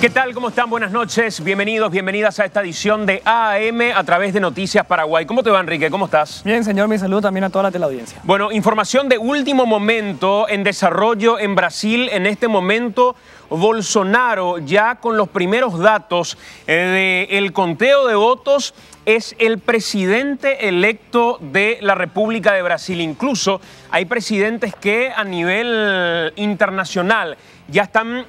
¿Qué tal? ¿Cómo están? Buenas noches. Bienvenidos, bienvenidas a esta edición de AM a través de Noticias Paraguay. ¿Cómo te va, Enrique? ¿Cómo estás? Bien, señor. Mi saludo también a toda la teleaudiencia. Bueno, información de último momento en desarrollo en Brasil. En este momento, Bolsonaro, ya con los primeros datos del conteo de votos, es el presidente electo de la República de Brasil. Incluso hay presidentes que a nivel internacional ya están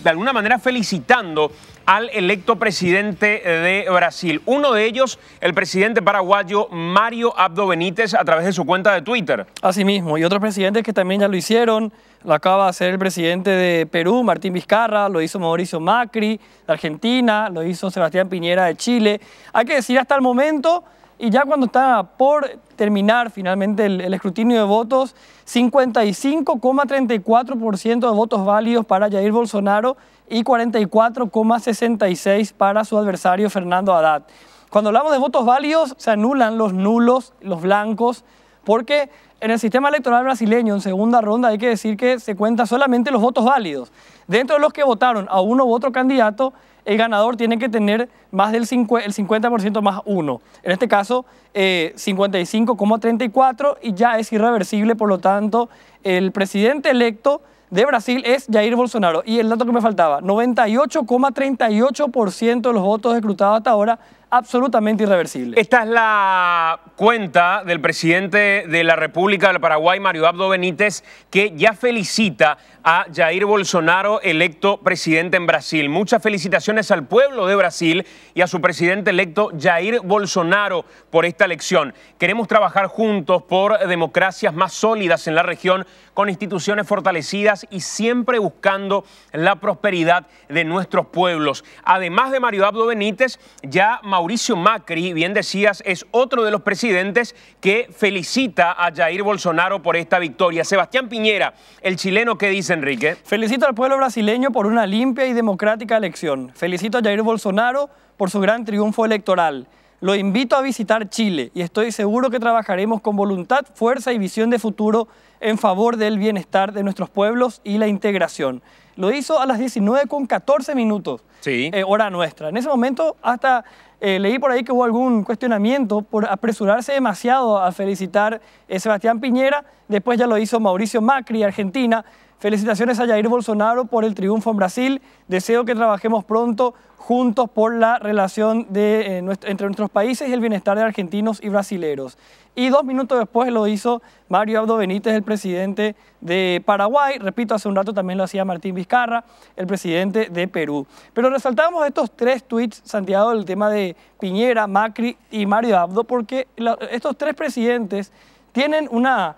de alguna manera felicitando al electo presidente de Brasil. Uno de ellos, el presidente paraguayo Mario Abdo Benítez, a través de su cuenta de Twitter. Asimismo, y otros presidentes que también ya lo hicieron. Lo acaba de hacer el presidente de Perú, Martín Vizcarra, lo hizo Mauricio Macri de Argentina, lo hizo Sebastián Piñera de Chile. Hay que decir hasta el momento, y ya cuando está por terminar finalmente el escrutinio de votos, 55,34% de votos válidos para Jair Bolsonaro y 44,66% para su adversario Fernando Haddad. Cuando hablamos de votos válidos, se anulan los nulos, los blancos, porque en el sistema electoral brasileño, en segunda ronda, hay que decir que se cuentan solamente los votos válidos. Dentro de los que votaron a uno u otro candidato, el ganador tiene que tener más del 50% más uno. En este caso, 55,34%, y ya es irreversible. Por lo tanto, el presidente electo de Brasil es Jair Bolsonaro. Y el dato que me faltaba, 98,38% de los votos escrutados hasta ahora, absolutamente irreversible. Esta es la cuenta del presidente de la República del Paraguay, Mario Abdo Benítez, que ya felicita a Jair Bolsonaro, electo presidente en Brasil. Muchas felicitaciones al pueblo de Brasil y a su presidente electo, Jair Bolsonaro, por esta elección. Queremos trabajar juntos por democracias más sólidas en la región, con instituciones fortalecidas y siempre buscando la prosperidad de nuestros pueblos. Además de Mario Abdo Benítez, ya Mauricio Macri, bien decías, es otro de los presidentes que felicita a Jair Bolsonaro por esta victoria. Sebastián Piñera, el chileno, ¿qué dice, Enrique? Felicito al pueblo brasileño por una limpia y democrática elección. Felicito a Jair Bolsonaro por su gran triunfo electoral. Lo invito a visitar Chile y estoy seguro que trabajaremos con voluntad, fuerza y visión de futuro en favor del bienestar de nuestros pueblos y la integración. Lo hizo a las 19:14, sí, hora nuestra. En ese momento hasta leí por ahí que hubo algún cuestionamiento por apresurarse demasiado a felicitar a Sebastián Piñera. Después ya lo hizo Mauricio Macri, Argentina. Felicitaciones a Jair Bolsonaro por el triunfo en Brasil. Deseo que trabajemos pronto juntos por la relación entre nuestros países y el bienestar de argentinos y brasileros. Y 2 minutos después lo hizo Mario Abdo Benítez, el presidente de Paraguay. Repito, hace un rato también lo hacía Martín Vizcarra, el presidente de Perú. Pero resaltamos estos 3 tweets, Santiago, del tema de Piñera, Macri y Mario Abdo, porque estos 3 presidentes tienen una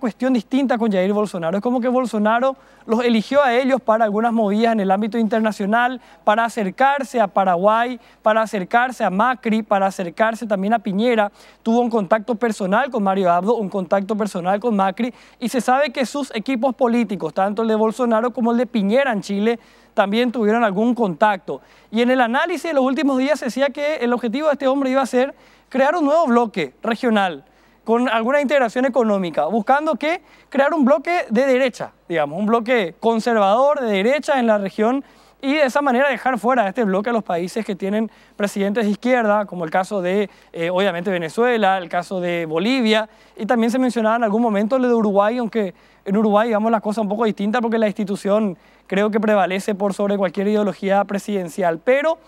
cuestión distinta con Jair Bolsonaro. Es como que Bolsonaro los eligió a ellos para algunas movidas en el ámbito internacional, para acercarse a Paraguay, para acercarse a Macri, para acercarse también a Piñera. Tuvo un contacto personal con Mario Abdo, un contacto personal con Macri, y se sabe que sus equipos políticos, tanto el de Bolsonaro como el de Piñera en Chile, también tuvieron algún contacto. Y en el análisis de los últimos días se decía que el objetivo de este hombre iba a ser crear un nuevo bloque regional, con alguna integración económica, buscando que crear un bloque de derecha, digamos, un bloque conservador de derecha en la región, y de esa manera dejar fuera de este bloque a los países que tienen presidentes de izquierda, como el caso de, obviamente, Venezuela, el caso de Bolivia, y también se mencionaba en algún momento lo de Uruguay, aunque en Uruguay, digamos, la cosa un poco distinta porque la institución creo que prevalece por sobre cualquier ideología presidencial. Pero,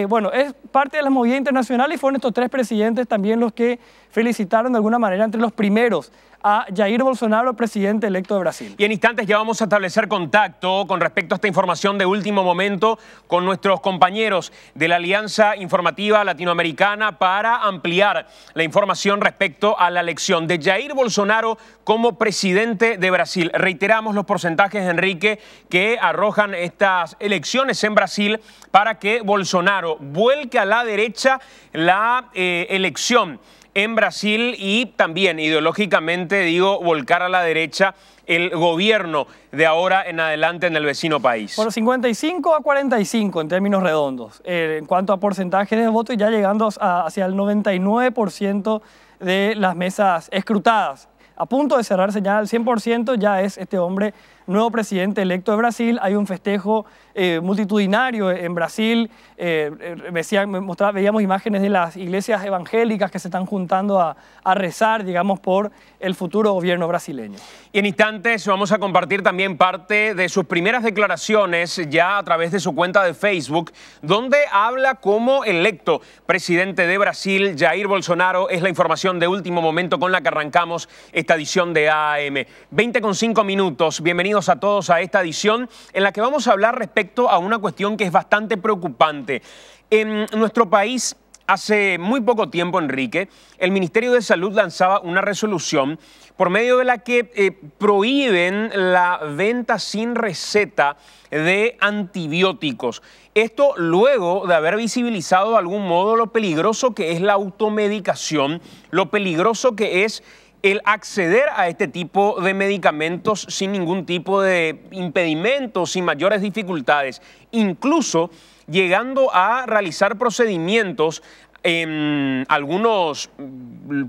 bueno, es parte de la movida internacional y fueron estos 3 presidentes también los que felicitaron de alguna manera entre los primeros a Jair Bolsonaro, presidente electo de Brasil. Y en instantes ya vamos a establecer contacto con respecto a esta información de último momento con nuestros compañeros de la Alianza Informativa Latinoamericana para ampliar la información respecto a la elección de Jair Bolsonaro como presidente de Brasil. Reiteramos los porcentajes, Enrique, que arrojan estas elecciones en Brasil para que Bolsonaro vuelque a la derecha la elección en Brasil y también ideológicamente, digo, volcar a la derecha el gobierno de ahora en adelante en el vecino país. Bueno, 55-45 en términos redondos, en cuanto a porcentajes de votos, y ya llegando hacia el 99% de las mesas escrutadas. A punto de cerrarse ya al 100%, ya es este hombre nuevo presidente electo de Brasil. Hay un festejo multitudinario en Brasil. Veíamos imágenes de las iglesias evangélicas que se están juntando a rezar, digamos, por el futuro gobierno brasileño. Y en instantes vamos a compartir también parte de sus primeras declaraciones ya a través de su cuenta de Facebook, donde habla como electo presidente de Brasil, Jair Bolsonaro. Es la información de último momento con la que arrancamos esta edición de AM. 20:05 minutos. Bienvenidos a todos a esta edición en la que vamos a hablar respecto a una cuestión que es bastante preocupante. En nuestro país, hace muy poco tiempo, Enrique, el Ministerio de Salud lanzaba una resolución por medio de la que prohíben la venta sin receta de antibióticos. Esto luego de haber visibilizado de algún modo lo peligroso que es la automedicación, lo peligroso que es el acceder a este tipo de medicamentos sin ningún tipo de impedimento, sin mayores dificultades, incluso llegando a realizar procedimientos en algunos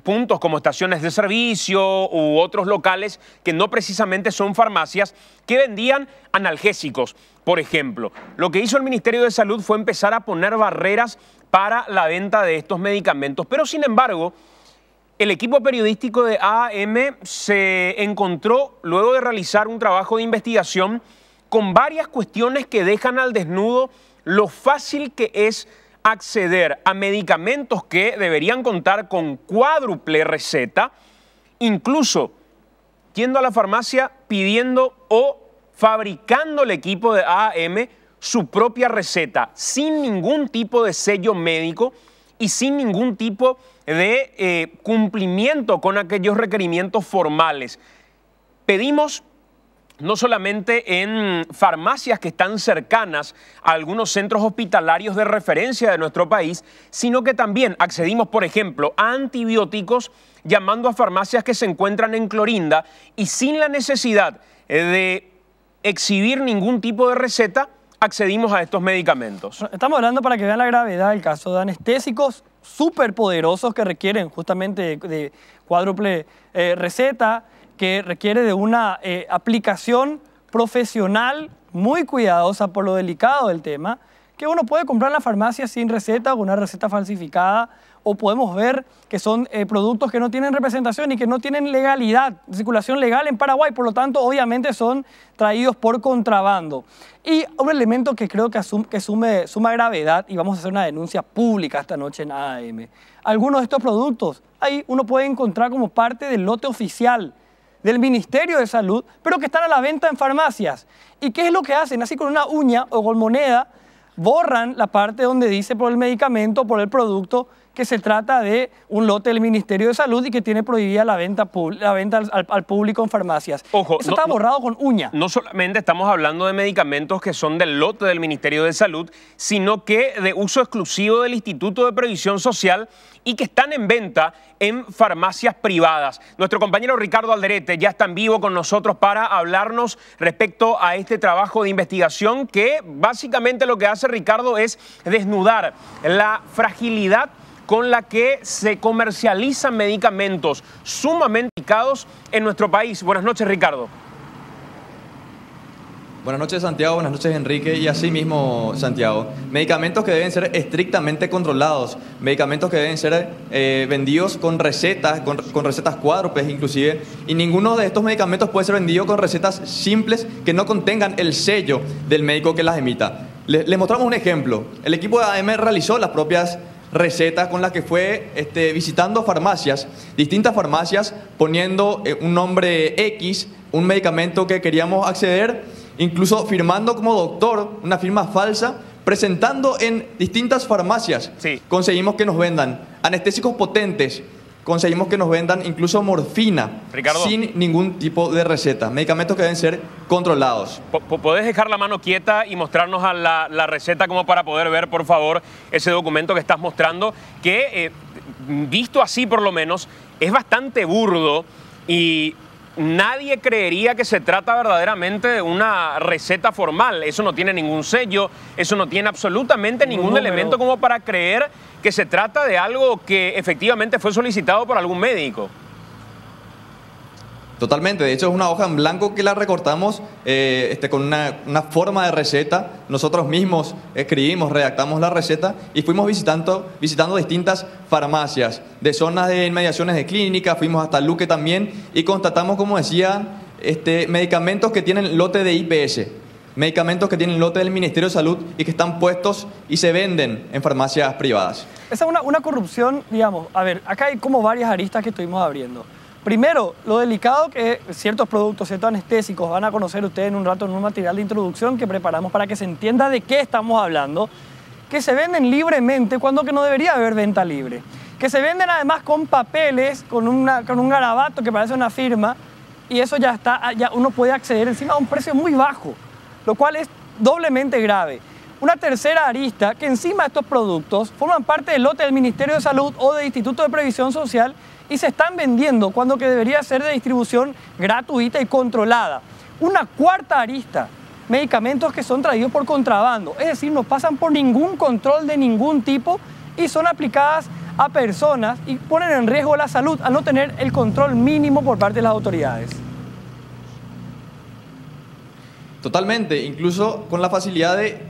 puntos como estaciones de servicio u otros locales que no precisamente son farmacias, que vendían analgésicos, por ejemplo. Lo que hizo el Ministerio de Salud fue empezar a poner barreras para la venta de estos medicamentos, pero sin embargo, el equipo periodístico de AM se encontró, luego de realizar un trabajo de investigación, con varias cuestiones que dejan al desnudo lo fácil que es acceder a medicamentos que deberían contar con cuádruple receta, incluso yendo a la farmacia pidiendo o fabricando el equipo de AM su propia receta, sin ningún tipo de sello médico y sin ningún tipo de cumplimiento con aquellos requerimientos formales. Pedimos no solamente en farmacias que están cercanas a algunos centros hospitalarios de referencia de nuestro país, sino que también accedimos, por ejemplo, a antibióticos llamando a farmacias que se encuentran en Clorinda y sin la necesidad de exhibir ningún tipo de receta, accedimos a estos medicamentos. Estamos hablando, para que vean la gravedad del caso, de anestésicos súper poderosos que requieren justamente de cuádruple receta, que requiere de una aplicación profesional muy cuidadosa por lo delicado del tema, que uno puede comprar en la farmacia sin receta o con una receta falsificada, o podemos ver que son productos que no tienen representación y que no tienen legalidad, circulación legal en Paraguay, por lo tanto, obviamente son traídos por contrabando. Y un elemento que creo que suma gravedad, y vamos a hacer una denuncia pública esta noche en AM. Algunos de estos productos, ahí uno puede encontrar como parte del lote oficial del Ministerio de Salud, pero que están a la venta en farmacias. ¿Y qué es lo que hacen? Así con una uña o con moneda, borran la parte donde dice por el medicamento, por el producto, que se trata de un lote del Ministerio de Salud y que tiene prohibida la venta al público en farmacias. Ojo, eso está borrado con uña. No solamente estamos hablando de medicamentos que son del lote del Ministerio de Salud, sino que de uso exclusivo del Instituto de Previsión Social y que están en venta en farmacias privadas. Nuestro compañero Ricardo Alderete ya está en vivo con nosotros para hablarnos respecto a este trabajo de investigación que básicamente lo que hace Ricardo es desnudar la fragilidad con la que se comercializan medicamentos sumamente delicados en nuestro país. Buenas noches, Ricardo. Buenas noches, Santiago. Buenas noches, Enrique. Y así mismo, Santiago. Medicamentos que deben ser estrictamente controlados. Medicamentos que deben ser vendidos con recetas, con recetas cuádruples inclusive. Y ninguno de estos medicamentos puede ser vendido con recetas simples que no contengan el sello del médico que las emita. Les mostramos un ejemplo. El equipo de AM realizó las propias recetas con las que fue visitando farmacias, distintas farmacias, poniendo un nombre X, un medicamento que queríamos acceder, incluso firmando como doctor, una firma falsa, presentando en distintas farmacias. Sí. Conseguimos que nos vendan anestésicos potentes, conseguimos que nos vendan incluso morfina, Ricardo, sin ningún tipo de receta. Medicamentos que deben ser controlados. ¿Podés dejar la mano quieta y mostrarnos a la receta como para poder ver, por favor, ese documento que estás mostrando? Que, visto así por lo menos, es bastante burdo y nadie creería que se trata verdaderamente de una receta formal. Eso no tiene ningún sello, eso no tiene absolutamente ningún elemento como para creer que se trata de algo que efectivamente fue solicitado por algún médico. Totalmente, de hecho es una hoja en blanco que la recortamos con una forma de receta. Nosotros mismos escribimos, redactamos la receta y fuimos visitando distintas farmacias de zonas de inmediaciones de clínica, fuimos hasta Luque también y constatamos, como decía, medicamentos que tienen lote de IPS, medicamentos que tienen lote del Ministerio de Salud y que están puestos y se venden en farmacias privadas. Esa es una corrupción, digamos, a ver, acá hay como varias aristas que estuvimos abriendo. Primero, lo delicado que ciertos productos, ciertos anestésicos, van a conocer ustedes en un rato en un material de introducción que preparamos para que se entienda de qué estamos hablando, que se venden libremente cuando que no debería haber venta libre, que se venden además con papeles, con un garabato que parece una firma, y eso ya uno puede acceder encima a un precio muy bajo, lo cual es doblemente grave. Una tercera arista, que encima estos productos forman parte del lote del Ministerio de Salud o del Instituto de Previsión Social y se están vendiendo cuando que debería ser de distribución gratuita y controlada. Una cuarta arista, medicamentos que son traídos por contrabando, es decir, no pasan por ningún control de ningún tipo y son aplicadas a personas y ponen en riesgo la salud al no tener el control mínimo por parte de las autoridades. Totalmente, incluso con la facilidad de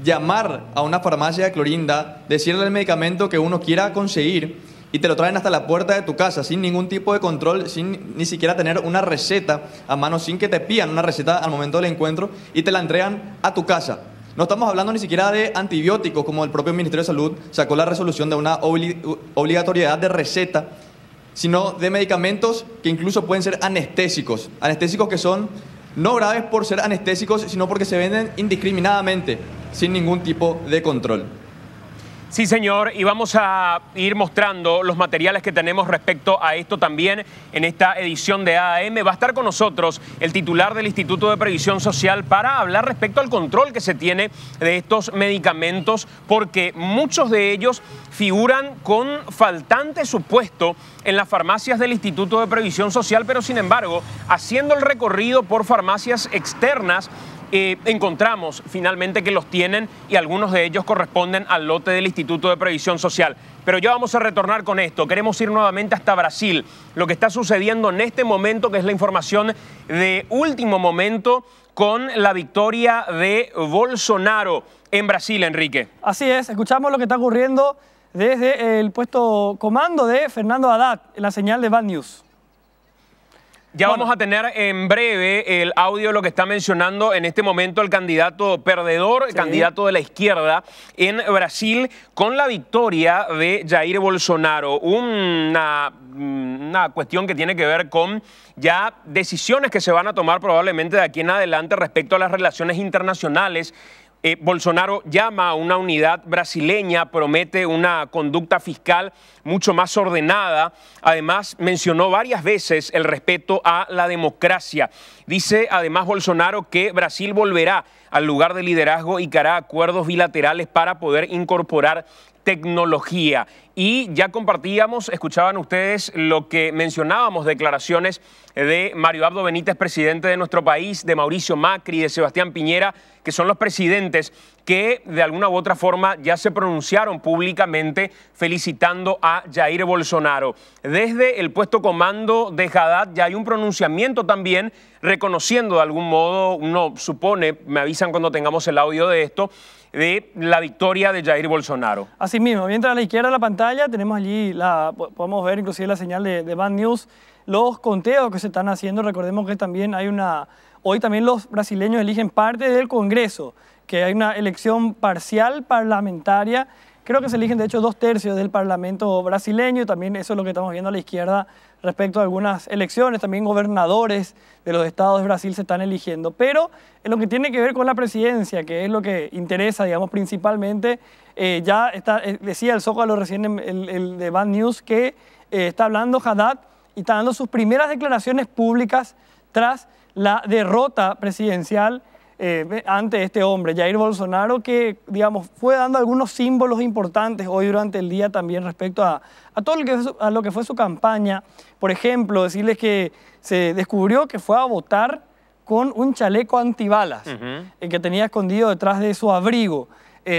llamar a una farmacia de Clorinda, decirle el medicamento que uno quiera conseguir y te lo traen hasta la puerta de tu casa sin ningún tipo de control, sin ni siquiera tener una receta a mano, sin que te pidan una receta al momento del encuentro y te la entregan a tu casa. No estamos hablando ni siquiera de antibióticos, como el propio Ministerio de Salud sacó la resolución de una obligatoriedad de receta, sino de medicamentos que incluso pueden ser anestésicos. Anestésicos que son no graves por ser anestésicos, sino porque se venden indiscriminadamente, sin ningún tipo de control. Sí, señor, y vamos a ir mostrando los materiales que tenemos respecto a esto también en esta edición de AAM. Va a estar con nosotros el titular del Instituto de Previsión Social para hablar respecto al control que se tiene de estos medicamentos, porque muchos de ellos figuran con faltante supuesto en las farmacias del Instituto de Previsión Social, pero sin embargo, haciendo el recorrido por farmacias externas, encontramos finalmente que los tienen y algunos de ellos corresponden al lote del Instituto de Previsión Social. Pero ya vamos a retornar con esto. Queremos ir nuevamente hasta Brasil. Lo que está sucediendo en este momento, que es la información de último momento con la victoria de Bolsonaro en Brasil, Enrique. Así es, escuchamos lo que está ocurriendo desde el puesto comando de Fernando Haddad en la señal de Bad News. Ya vamos a tener en breve el audio de lo que está mencionando en este momento el candidato perdedor, el candidato de la izquierda en Brasil, con la victoria de Jair Bolsonaro. Una cuestión que tiene que ver con ya decisiones que se van a tomar probablemente de aquí en adelante respecto a las relaciones internacionales. Bolsonaro llama a una unidad brasileña, promete una conducta fiscal mucho más ordenada. Además, mencionó varias veces el respeto a la democracia. Dice además Bolsonaro que Brasil volverá al lugar de liderazgo y que hará acuerdos bilaterales para poder incorporar tecnología. Y ya compartíamos, escuchaban ustedes lo que mencionábamos, declaraciones de Mario Abdo Benítez, presidente de nuestro país, de Mauricio Macri, de Sebastián Piñera, que son los presidentes que de alguna u otra forma ya se pronunciaron públicamente felicitando a Jair Bolsonaro. Desde el puesto comando de Haddad ya hay un pronunciamiento también reconociendo de algún modo, uno supone, me avisan cuando tengamos el audio de esto, de la victoria de Jair Bolsonaro. Asimismo, mientras a la izquierda de la pantalla tenemos allí, podemos ver inclusive la señal de Bad News, los conteos que se están haciendo. Recordemos que también hay hoy también los brasileños eligen parte del Congreso, que hay una elección parcial parlamentaria. Creo que se eligen de hecho 2/3 del Parlamento brasileño, y también eso es lo que estamos viendo a la izquierda respecto a algunas elecciones. También gobernadores de los estados de Brasil se están eligiendo. Pero en lo que tiene que ver con la presidencia, que es lo que interesa, digamos, principalmente, ya decía el Zócalo recién el de Bad News que está hablando Haddad y está dando sus primeras declaraciones públicas tras la derrota presidencial ante este hombre, Jair Bolsonaro, que, digamos, fue dando algunos símbolos importantes hoy durante el día también respecto a todo lo que fue su campaña. Por ejemplo, decirles que se descubrió que fue a votar con un chaleco antibalas que tenía escondido detrás de su abrigo.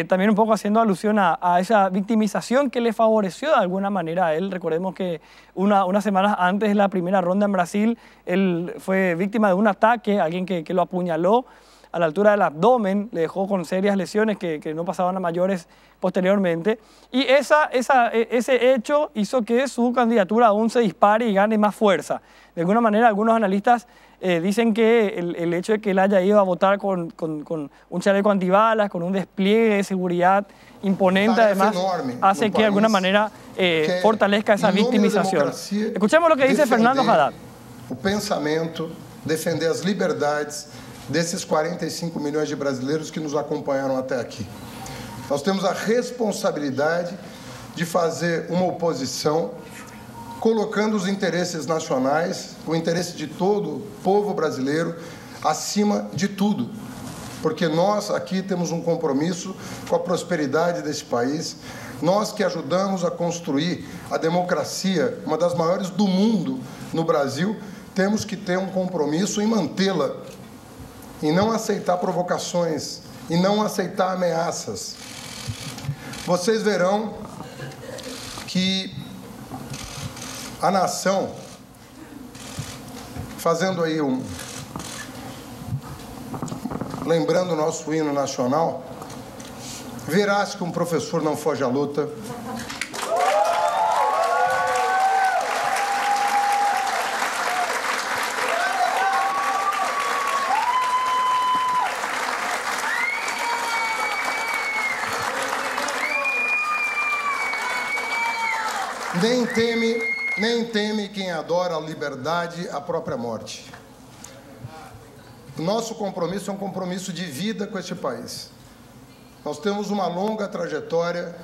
también un poco haciendo alusión a esa victimización que le favoreció de alguna manera a él. Recordemos que unas semanas antes de la primera ronda en Brasil, él fue víctima de un ataque, alguien que lo apuñaló a la altura del abdomen, le dejó con serias lesiones que no pasaban a mayores posteriormente. Y ese hecho hizo que su candidatura aún se dispare y gane más fuerza. De alguna manera, algunos analistas dicen que el hecho de que él haya ido a votar con un chaleco antibalas, con un despliegue de seguridad imponente, además, hace que de alguna manera fortalezca esa victimización. Escuchemos lo que dice Fernando Haddad. O pensamento, defender as liberdades desses 45 milhões de brasileiros que nos acompanharam até aqui. Nós temos a responsabilidade de fazer uma oposição colocando os interesses nacionais, o interesse de todo o povo brasileiro acima de tudo. Porque nós aqui temos um compromisso com a prosperidade desse país. Nós que ajudamos a construir a democracia, uma das maiores do mundo no Brasil, temos que ter um compromisso em mantê-la e não aceitar provocações e não aceitar ameaças. Vocês verão que a nação, fazendo aí lembrando o nosso hino nacional, verás que um professor não foge à luta. Nem teme quem adora a liberdade, a própria morte. O nosso compromisso é um compromisso de vida com este país. Nós temos uma longa trajetória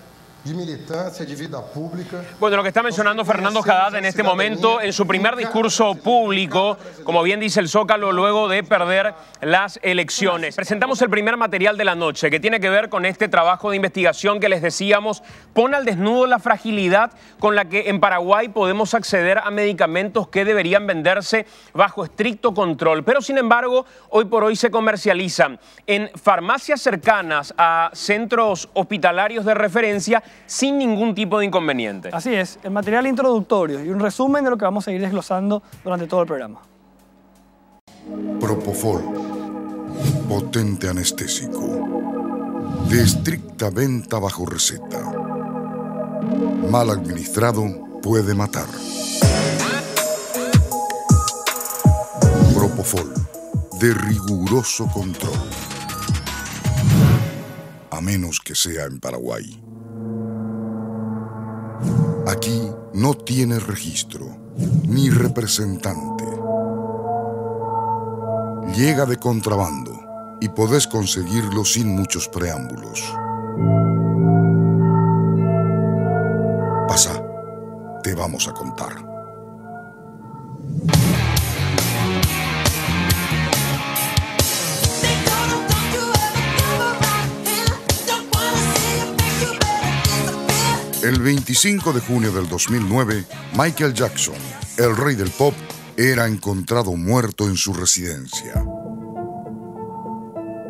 de militancia, de vida pública. Bueno, lo que está mencionando Fernando Haddad en este momento, en su primer discurso público, como bien dice el Zócalo, luego de perder las elecciones. Presentamos el primer material de la noche, que tiene que ver con este trabajo de investigación que les decíamos, pone al desnudo la fragilidad con la que en Paraguay podemos acceder a medicamentos que deberían venderse bajo estricto control. Pero, sin embargo, hoy por hoy se comercializan en farmacias cercanas a centros hospitalarios de referencia sin ningún tipo de inconveniente. Así es, el material introductorio y un resumen de lo que vamos a ir desglosando durante todo el programa. Propofol, potente anestésico, de estricta venta bajo receta. Mal administrado puede matar. Propofol, de riguroso control. A menos que sea en Paraguay. Aquí no tiene registro, ni representante. Llega de contrabando y podés conseguirlo sin muchos preámbulos. Pasa, te vamos a contar. El 25 de junio del 2009, Michael Jackson, el rey del pop, era encontrado muerto en su residencia.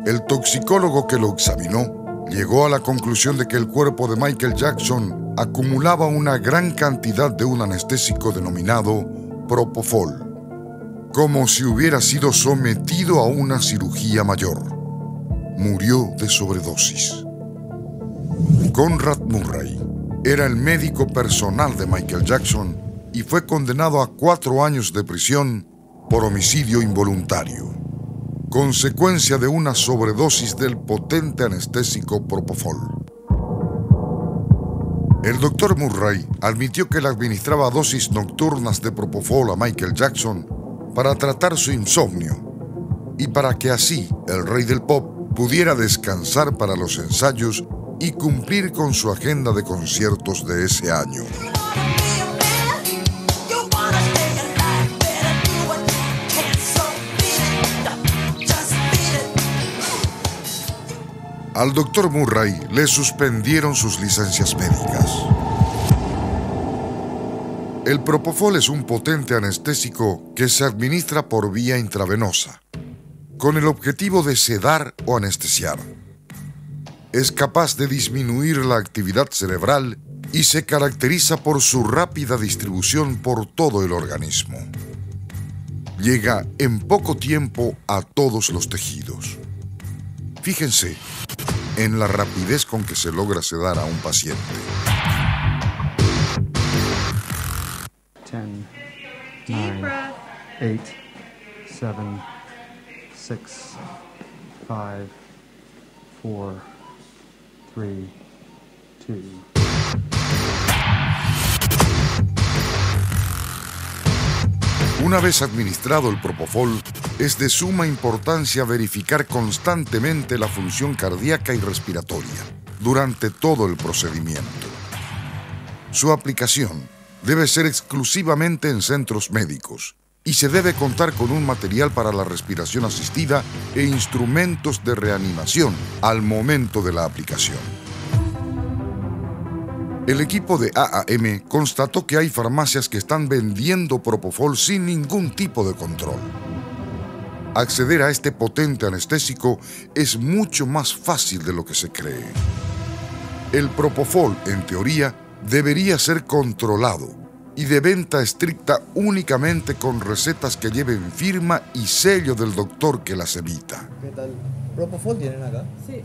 El toxicólogo que lo examinó llegó a la conclusión de que el cuerpo de Michael Jackson acumulaba una gran cantidad de un anestésico denominado Propofol, como si hubiera sido sometido a una cirugía mayor. Murió de sobredosis. Conrad Murray era el médico personal de Michael Jackson y fue condenado a 4 años de prisión por homicidio involuntario, consecuencia de una sobredosis del potente anestésico Propofol. El doctor Murray admitió que le administraba dosis nocturnas de Propofol a Michael Jackson para tratar su insomnio y para que así el rey del pop pudiera descansar para los ensayos y cumplir con su agenda de conciertos de ese año. Al doctor Murray le suspendieron sus licencias médicas. El Propofol es un potente anestésico que se administra por vía intravenosa, con el objetivo de sedar o anestesiar. es capaz de disminuir la actividad cerebral y se caracteriza por su rápida distribución por todo el organismo. Llega en poco tiempo a todos los tejidos. Fíjense en la rapidez con que se logra sedar a un paciente. 10, 9, 8, 7, 6, 5, 4, 3, 2. Una vez administrado el propofol, es de suma importancia verificar constantemente la función cardíaca y respiratoria durante todo el procedimiento. Su aplicación debe ser exclusivamente en centros médicos y se debe contar con un material para la respiración asistida e instrumentos de reanimación al momento de la aplicación. El equipo de AAM constató que hay farmacias que están vendiendo propofol sin ningún tipo de control. Acceder a este potente anestésico es mucho más fácil de lo que se cree. El propofol, en teoría, debería ser controlado y de venta estricta únicamente con recetas que lleven firma y sello del doctor que las emita. ¿Qué tal? ¿Propofol tienen acá? Sí,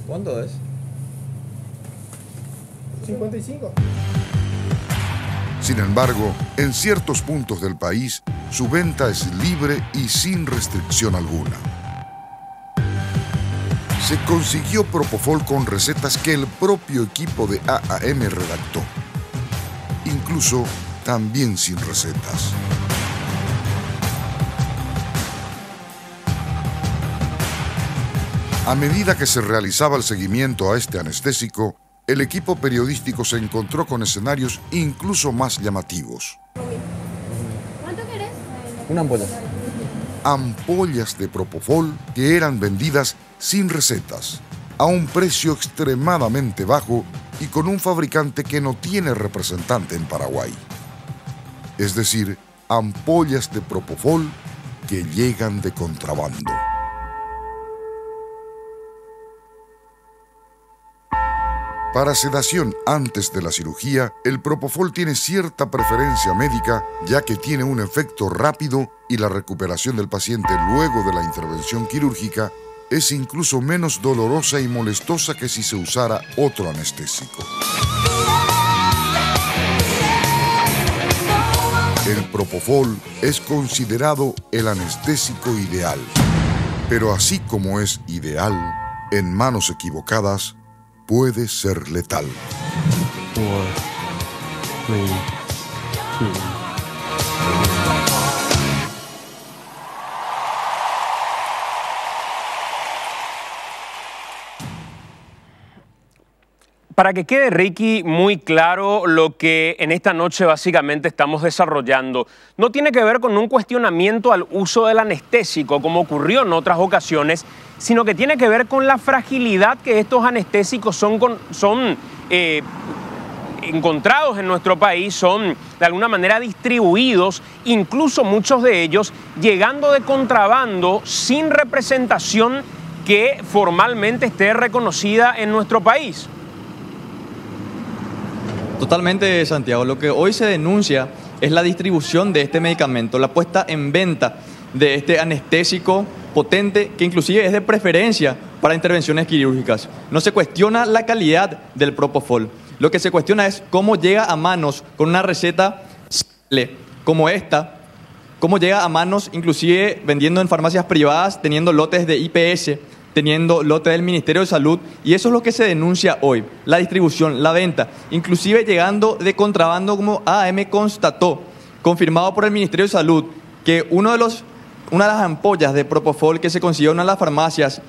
¿Cuánto es? 55. Sin embargo, en ciertos puntos del país, su venta es libre y sin restricción alguna. Se consiguió propofol con recetas que el propio equipo de AAM redactó. Incluso también sin recetas. A medida que se realizaba el seguimiento a este anestésico, el equipo periodístico se encontró con escenarios incluso más llamativos. ¿Cuánto querés? Una ampolla. Ampollas de propofol que eran vendidas sin recetas, a un precio extremadamente bajo y con un fabricante que no tiene representante en Paraguay. Es decir, ampollas de propofol que llegan de contrabando. Para sedación antes de la cirugía, el propofol tiene cierta preferencia médica, ya que tiene un efecto rápido y la recuperación del paciente luego de la intervención quirúrgica es incluso menos dolorosa y molestosa que si se usara otro anestésico. El propofol es considerado el anestésico ideal, pero así como es ideal, en manos equivocadas, puede ser letal. 4, 3, 2. Para que quede, Ricky, muy claro lo que en esta noche básicamente estamos desarrollando, no tiene que ver con un cuestionamiento al uso del anestésico, como ocurrió en otras ocasiones, sino que tiene que ver con la fragilidad que estos anestésicos son encontrados en nuestro país, son de alguna manera distribuidos, incluso muchos de ellos llegando de contrabando sin representación que formalmente esté reconocida en nuestro país. Totalmente, Santiago. Lo que hoy se denuncia es la distribución de este medicamento, la puesta en venta de este anestésico potente que inclusive es de preferencia para intervenciones quirúrgicas. No se cuestiona la calidad del propofol. Lo que se cuestiona es cómo llega a manos con una receta simple como esta, cómo llega a manos inclusive vendiendo en farmacias privadas, teniendo lotes de IPS, teniendo lote del Ministerio de Salud, y eso es lo que se denuncia hoy, la distribución, la venta, inclusive llegando de contrabando, como AAM constató, confirmado por el Ministerio de Salud, que una de las ampollas de propofol que se consiguió en una de las farmacias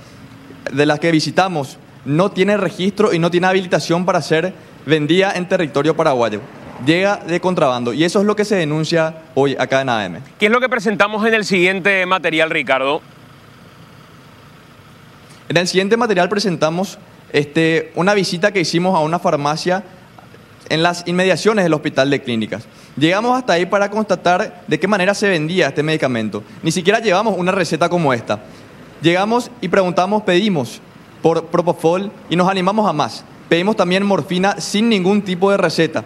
de las que visitamos no tiene registro y no tiene habilitación para ser vendida en territorio paraguayo. Llega de contrabando, y eso es lo que se denuncia hoy acá en AAM. ¿Qué es lo que presentamos en el siguiente material, Ricardo? En el siguiente material presentamos una visita que hicimos a una farmacia en las inmediaciones del Hospital de Clínicas. Llegamos hasta ahí para constatar de qué manera se vendía este medicamento. Ni siquiera llevamos una receta como esta. Llegamos y preguntamos, pedimos por Propofol y nos animamos a más. Pedimos también morfina sin ningún tipo de receta.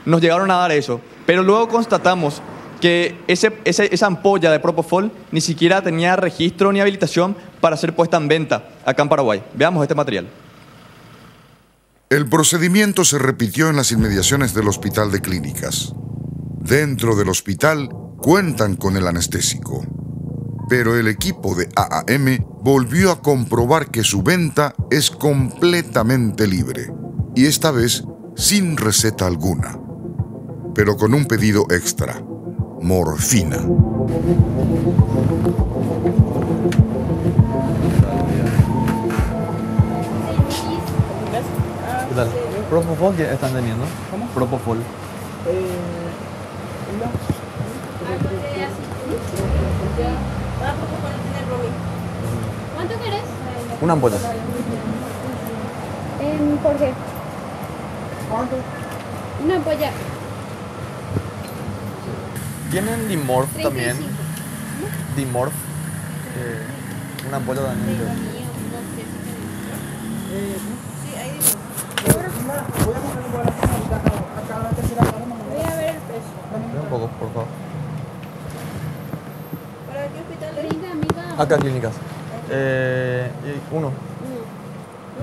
Nos llegaron a dar eso, pero luego constatamos que esa ampolla de Propofol ni siquiera tenía registro ni habilitación para ser puesta en venta acá en Paraguay. Veamos este material. El procedimiento se repitió en las inmediaciones del Hospital de Clínicas. Dentro del hospital cuentan con el anestésico, pero el equipo de AAM volvió a comprobar que su venta es completamente libre, y esta vez sin receta alguna, pero con un pedido extra: morfina. ¿Qué tal? ¿Propofol que están teniendo? ¿Cómo? Propofol. ¿Cuánto querés? Una ampolla. ¿Por qué? Una ampolla. ¿Tienen Dimorph 35. también? Dimorph. Una ampolla también. Voy a ver el precio. Un poco, por favor. ¿Para qué hospital? 30, amiga. Acá clínicas. Uno. ¿No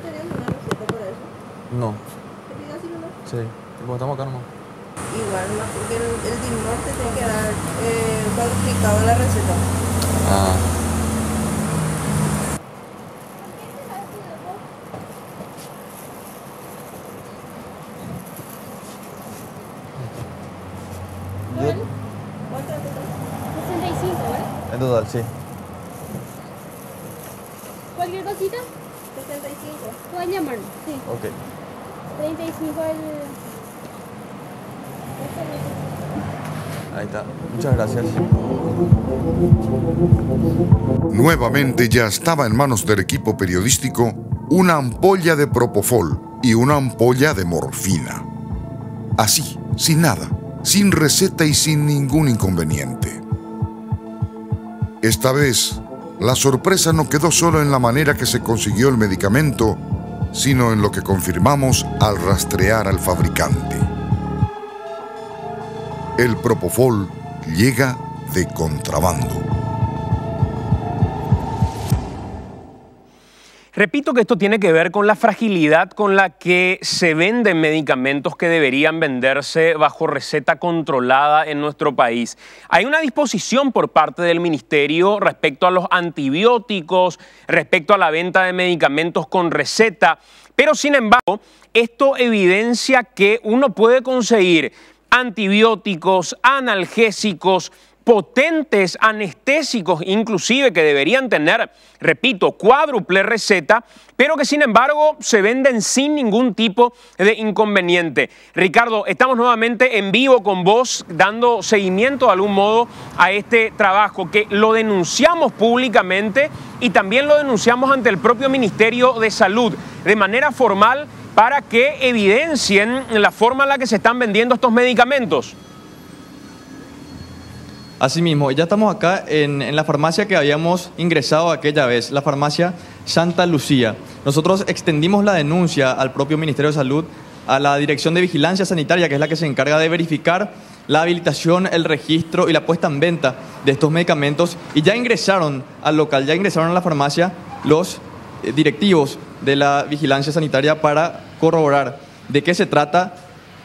tenías una receta para eso? No. ¿Te pidas así nomás? Sí. Porque estamos acá nomás. Igual, más porque el Dimor te tiene que dar cuadruplicado la receta. Ah. ¿Cuánto es total? 65, ¿verdad? En total, sí. ¿Cualquier cosita? 65. Pueden llamarnos, sí. Ok. 35 el... Ahí está. Muchas gracias. Nuevamente ya estaba en manos del equipo periodístico una ampolla de Propofol y una ampolla de morfina. Así, sin nada, sin receta y sin ningún inconveniente. Esta vez, la sorpresa no quedó solo en la manera que se consiguió el medicamento, sino en lo que confirmamos al rastrear al fabricante. El Propofol llega de contrabando. Repito que esto tiene que ver con la fragilidad con la que se venden medicamentos que deberían venderse bajo receta controlada en nuestro país. Hay una disposición por parte del Ministerio respecto a los antibióticos, respecto a la venta de medicamentos con receta, pero sin embargo, esto evidencia que uno puede conseguir antibióticos, analgésicos, potentes anestésicos, inclusive que deberían tener, repito, cuádruple receta, pero que sin embargo se venden sin ningún tipo de inconveniente. Ricardo, estamos nuevamente en vivo con vos, dando seguimiento de algún modo a este trabajo que lo denunciamos públicamente y también lo denunciamos ante el propio Ministerio de Salud de manera formal para que evidencien la forma en la que se están vendiendo estos medicamentos. Asimismo, ya estamos acá en la farmacia que habíamos ingresado aquella vez, la farmacia Santa Lucía. Nosotros extendimos la denuncia al propio Ministerio de Salud, a la Dirección de Vigilancia Sanitaria, que es la que se encarga de verificar la habilitación, el registro y la puesta en venta de estos medicamentos. Y ya ingresaron al local, ya ingresaron a la farmacia los directivos de la Vigilancia Sanitaria para corroborar de qué se trata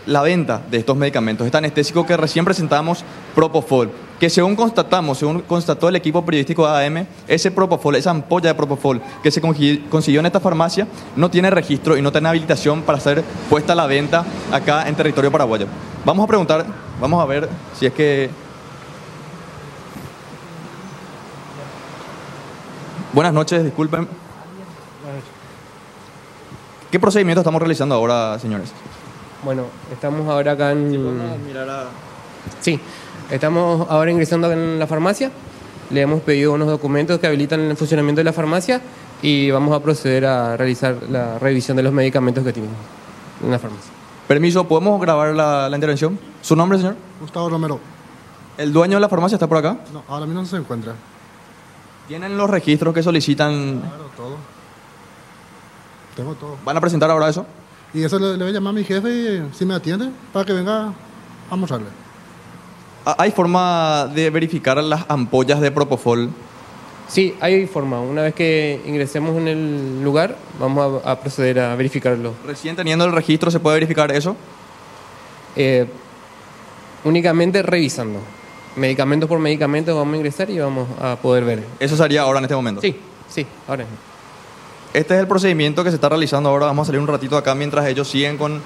la venta de estos medicamentos. Este anestésico que recién presentamos, Propofol, que según constató el equipo periodístico de AAM, ese Propofol, esa ampolla de Propofol que se consiguió en esta farmacia, no tiene registro y no tiene habilitación para ser puesta a la venta acá en territorio paraguayo. Vamos a preguntar, vamos a ver si es que... Buenas noches, disculpen. ¿Qué procedimiento estamos realizando ahora, señores? Bueno, estamos ahora acá en... Sí, estamos ahora ingresando en la farmacia. Le hemos pedido unos documentos que habilitan el funcionamiento de la farmacia y vamos a proceder a realizar la revisión de los medicamentos que tienen en la farmacia. Permiso, ¿podemos grabar la intervención? ¿Su nombre, señor? Gustavo Romero. ¿El dueño de la farmacia está por acá? No, ahora mismo no se encuentra. ¿Tienen los registros que solicitan? Claro, todo. Tengo todo. ¿Van a presentar ahora eso? Y eso le voy a llamar a mi jefe y si me atiende para que venga a mostrarle. ¿Hay forma de verificar las ampollas de Propofol? Sí, hay forma. Una vez que ingresemos en el lugar, vamos a proceder a verificarlo. ¿Recién teniendo el registro se puede verificar eso? Únicamente revisando. Medicamento por medicamento vamos a ingresar y vamos a poder ver. ¿Eso se haría ahora en este momento? Sí, ahora. Este es el procedimiento que se está realizando ahora. Vamos a salir un ratito acá mientras ellos siguen con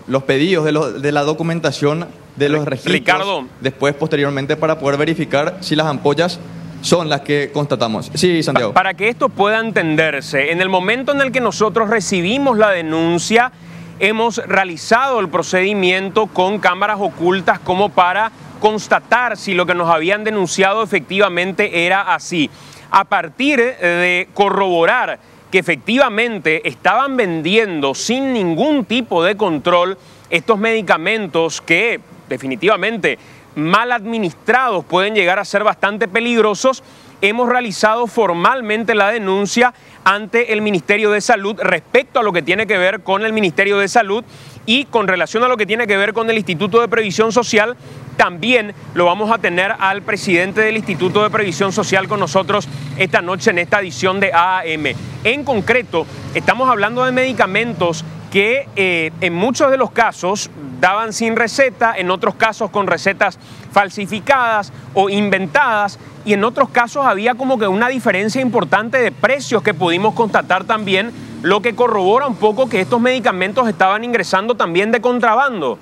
los pedidos de la documentación de los registros. Ricardo. Después, posteriormente, para poder verificar si las ampollas son las que constatamos. Sí, Santiago. Para que esto pueda entenderse, en el momento en el que nosotros recibimos la denuncia, hemos realizado el procedimiento con cámaras ocultas como para constatar si lo que nos habían denunciado efectivamente era así. A partir de corroborar que efectivamente estaban vendiendo sin ningún tipo de control estos medicamentos que definitivamente mal administrados pueden llegar a ser bastante peligrosos, hemos realizado formalmente la denuncia ante el Ministerio de Salud respecto a lo que tiene que ver con el Ministerio de Salud y con relación a lo que tiene que ver con el Instituto de Previsión Social. También lo vamos a tener al presidente del Instituto de Previsión Social con nosotros esta noche en esta edición de AAM. En concreto, estamos hablando de medicamentos que en muchos de los casos daban sin receta, en otros casos con recetas falsificadas o inventadas, y en otros casos había como que una diferencia importante de precios que pudimos constatar también, lo que corrobora un poco que estos medicamentos estaban ingresando también de contrabando.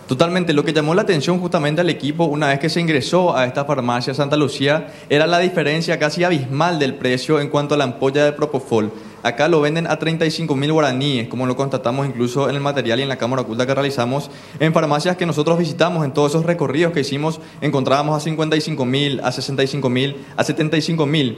Totalmente. Lo que llamó la atención justamente al equipo una vez que se ingresó a esta farmacia Santa Lucía era la diferencia casi abismal del precio en cuanto a la ampolla de Propofol. Acá lo venden a 35.000 guaraníes, como lo constatamos incluso en el material y en la cámara oculta que realizamos. En farmacias que nosotros visitamos, en todos esos recorridos que hicimos, encontrábamos a 55.000, a 65.000, a 75.000.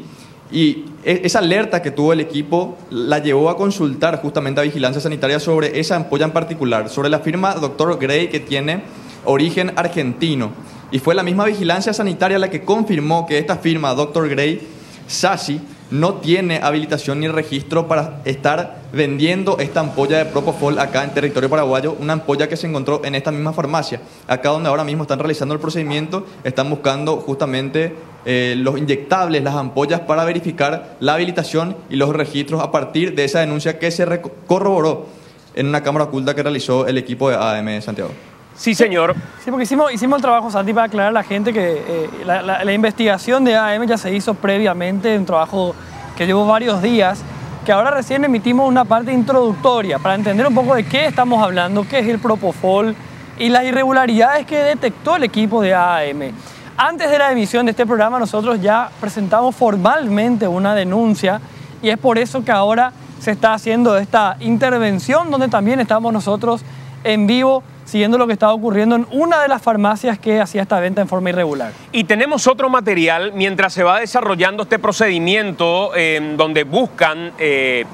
Y esa alerta que tuvo el equipo la llevó a consultar justamente a Vigilancia Sanitaria sobre esa ampolla en particular, sobre la firma Dr. Gray, que tiene origen argentino. Y fue la misma Vigilancia Sanitaria la que confirmó que esta firma Dr. Gray, SASI, no tiene habilitación ni registro para estar vendiendo esta ampolla de Propofol acá en territorio paraguayo, una ampolla que se encontró en esta misma farmacia. Acá donde ahora mismo están realizando el procedimiento, están buscando justamente los inyectables, las ampollas, para verificar la habilitación y los registros a partir de esa denuncia que se corroboró en una cámara oculta que realizó el equipo de AAM Santiago. Sí, señor. Sí, porque hicimos el trabajo, Santi, para aclarar a la gente que la investigación de AAM ya se hizo previamente, un trabajo que llevó varios días, que ahora recién emitimos una parte introductoria para entender un poco de qué estamos hablando, qué es el Propofol y las irregularidades que detectó el equipo de AAM. Antes de la emisión de este programa nosotros ya presentamos formalmente una denuncia y es por eso que ahora se está haciendo esta intervención donde también estamos nosotros en vivo siguiendo lo que estaba ocurriendo en una de las farmacias que hacía esta venta en forma irregular. Y tenemos otro material mientras se va desarrollando este procedimiento donde buscan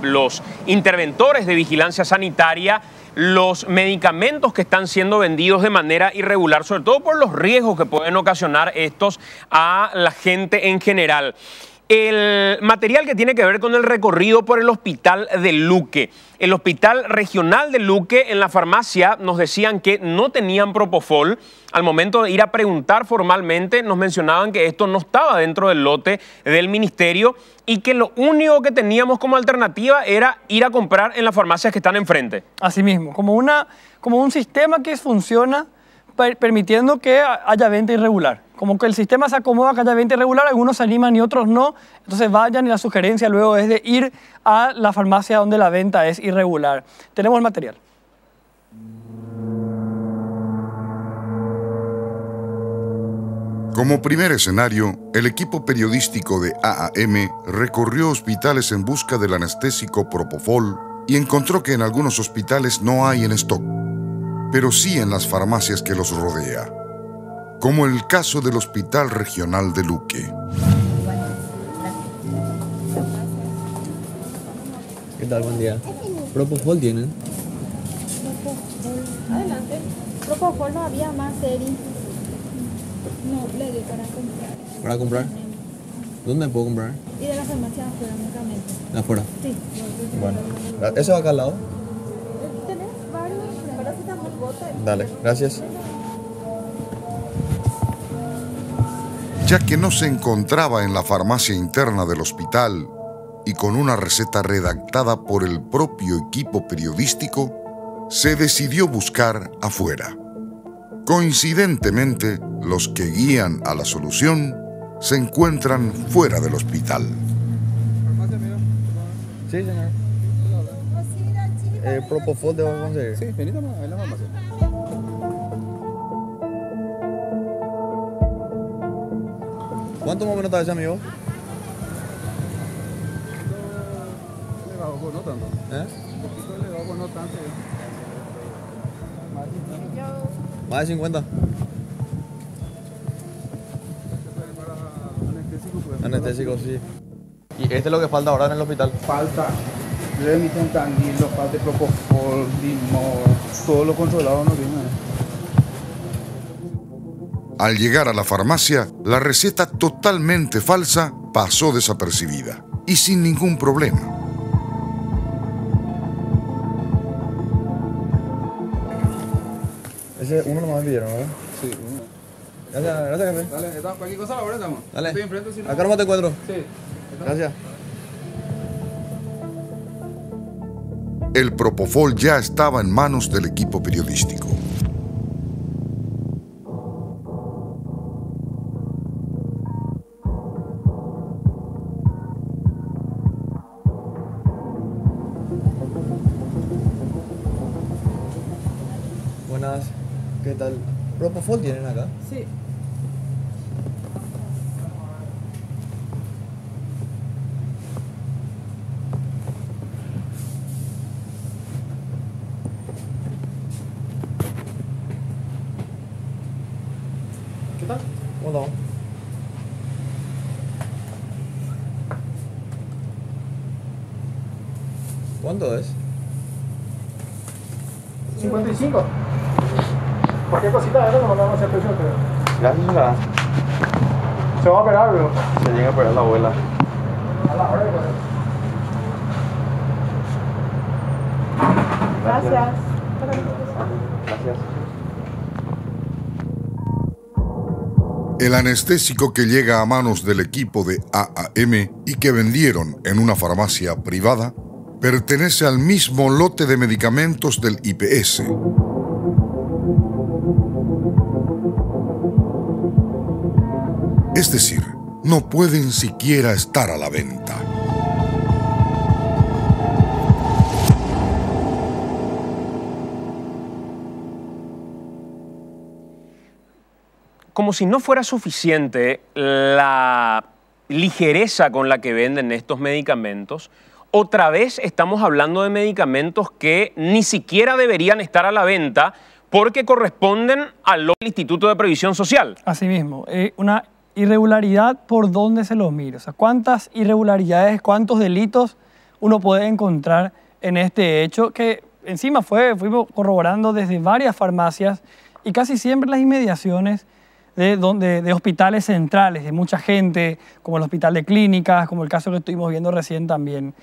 los interventores de vigilancia sanitaria los medicamentos que están siendo vendidos de manera irregular, sobre todo por los riesgos que pueden ocasionar estos a la gente en general. El material que tiene que ver con el recorrido por el hospital de Luque. El hospital regional de Luque, en la farmacia nos decían que no tenían Propofol. Al momento de ir a preguntar formalmente nos mencionaban que esto no estaba dentro del lote del ministerio y que lo único que teníamos como alternativa era ir a comprar en las farmacias que están enfrente. Así mismo, como un sistema que funciona permitiendo que haya venta irregular. Como que el sistema se acomoda que haya venta irregular, algunos se animan y otros no, entonces vayan y la sugerencia luego es de ir a la farmacia donde la venta es irregular. Tenemos el material. Como primer escenario, el equipo periodístico de AAM recorrió hospitales en busca del anestésico Propofol y encontró que en algunos hospitales no hay en stock, pero sí en las farmacias que los rodea, como el caso del Hospital Regional de Luque. ¿Qué tal? Buen día. ¿Propofol tienen? Propofol. Adelante. Propofol no había más serie. No, le di para comprar. ¿Para comprar? ¿Dónde puedo comprar? Y de la farmacia afuera, únicamente. ¿De afuera? Sí. Bueno. ¿Eso va acá al lado? ¿Tenés varios? Ahora sí estamos botas. Dale, gracias. Ya que no se encontraba en la farmacia interna del hospital y con una receta redactada por el propio equipo periodístico, se decidió buscar afuera. Coincidentemente, los que guían a la solución se encuentran fuera del hospital. Sí, señor. Propofol debo conseguir. Sí, venid a la farmacia. ¿Cuánto más o menos está ese, amigo? No tanto. ¿Eh? Un poquito elevado, no tanto. Más de 50. Anestésico, sí. ¿Y este es lo que falta ahora en el hospital? Falta Remifentanil, falta Propofol, Limor, todo lo controlado no tiene. Al llegar a la farmacia, la receta totalmente falsa pasó desapercibida y sin ningún problema. Ese uno nomás me pidieron, ¿verdad? Sí, uno. Gracias, jefe. Dale, cualquier cosa ahora estamos. Dale. Estoy enfrente, si no. Acá nomás te encuentro. Sí. Gracias. El Propofol ya estaba en manos del equipo periodístico. Buenas, ¿qué tal? ¿Propofol tienen acá? Sí. ¿Qué tal? ¿Cómo estamos? ¿Cuánto es? 55. Cualquier cosita, ahora nos mandamos a hacer presión, pero. Gracias, señora. Se va a operar, bro. Se llega a operar la abuela. A la hora de poner. Gracias. Gracias. El anestésico que llega a manos del equipo de AAM y que vendieron en una farmacia privada pertenece al mismo lote de medicamentos del IPS. Es decir, no pueden siquiera estar a la venta. Como si no fuera suficiente la ligereza con la que venden estos medicamentos, otra vez estamos hablando de medicamentos que ni siquiera deberían estar a la venta porque corresponden al Instituto de Previsión Social. Asimismo, una irregularidad por donde se los mire. O sea, cuántas irregularidades, cuántos delitos uno puede encontrar en este hecho que encima fuimos corroborando desde varias farmacias y casi siempre las inmediaciones de hospitales centrales, de mucha gente, como el hospital de clínicas, como el caso que estuvimos viendo recién también.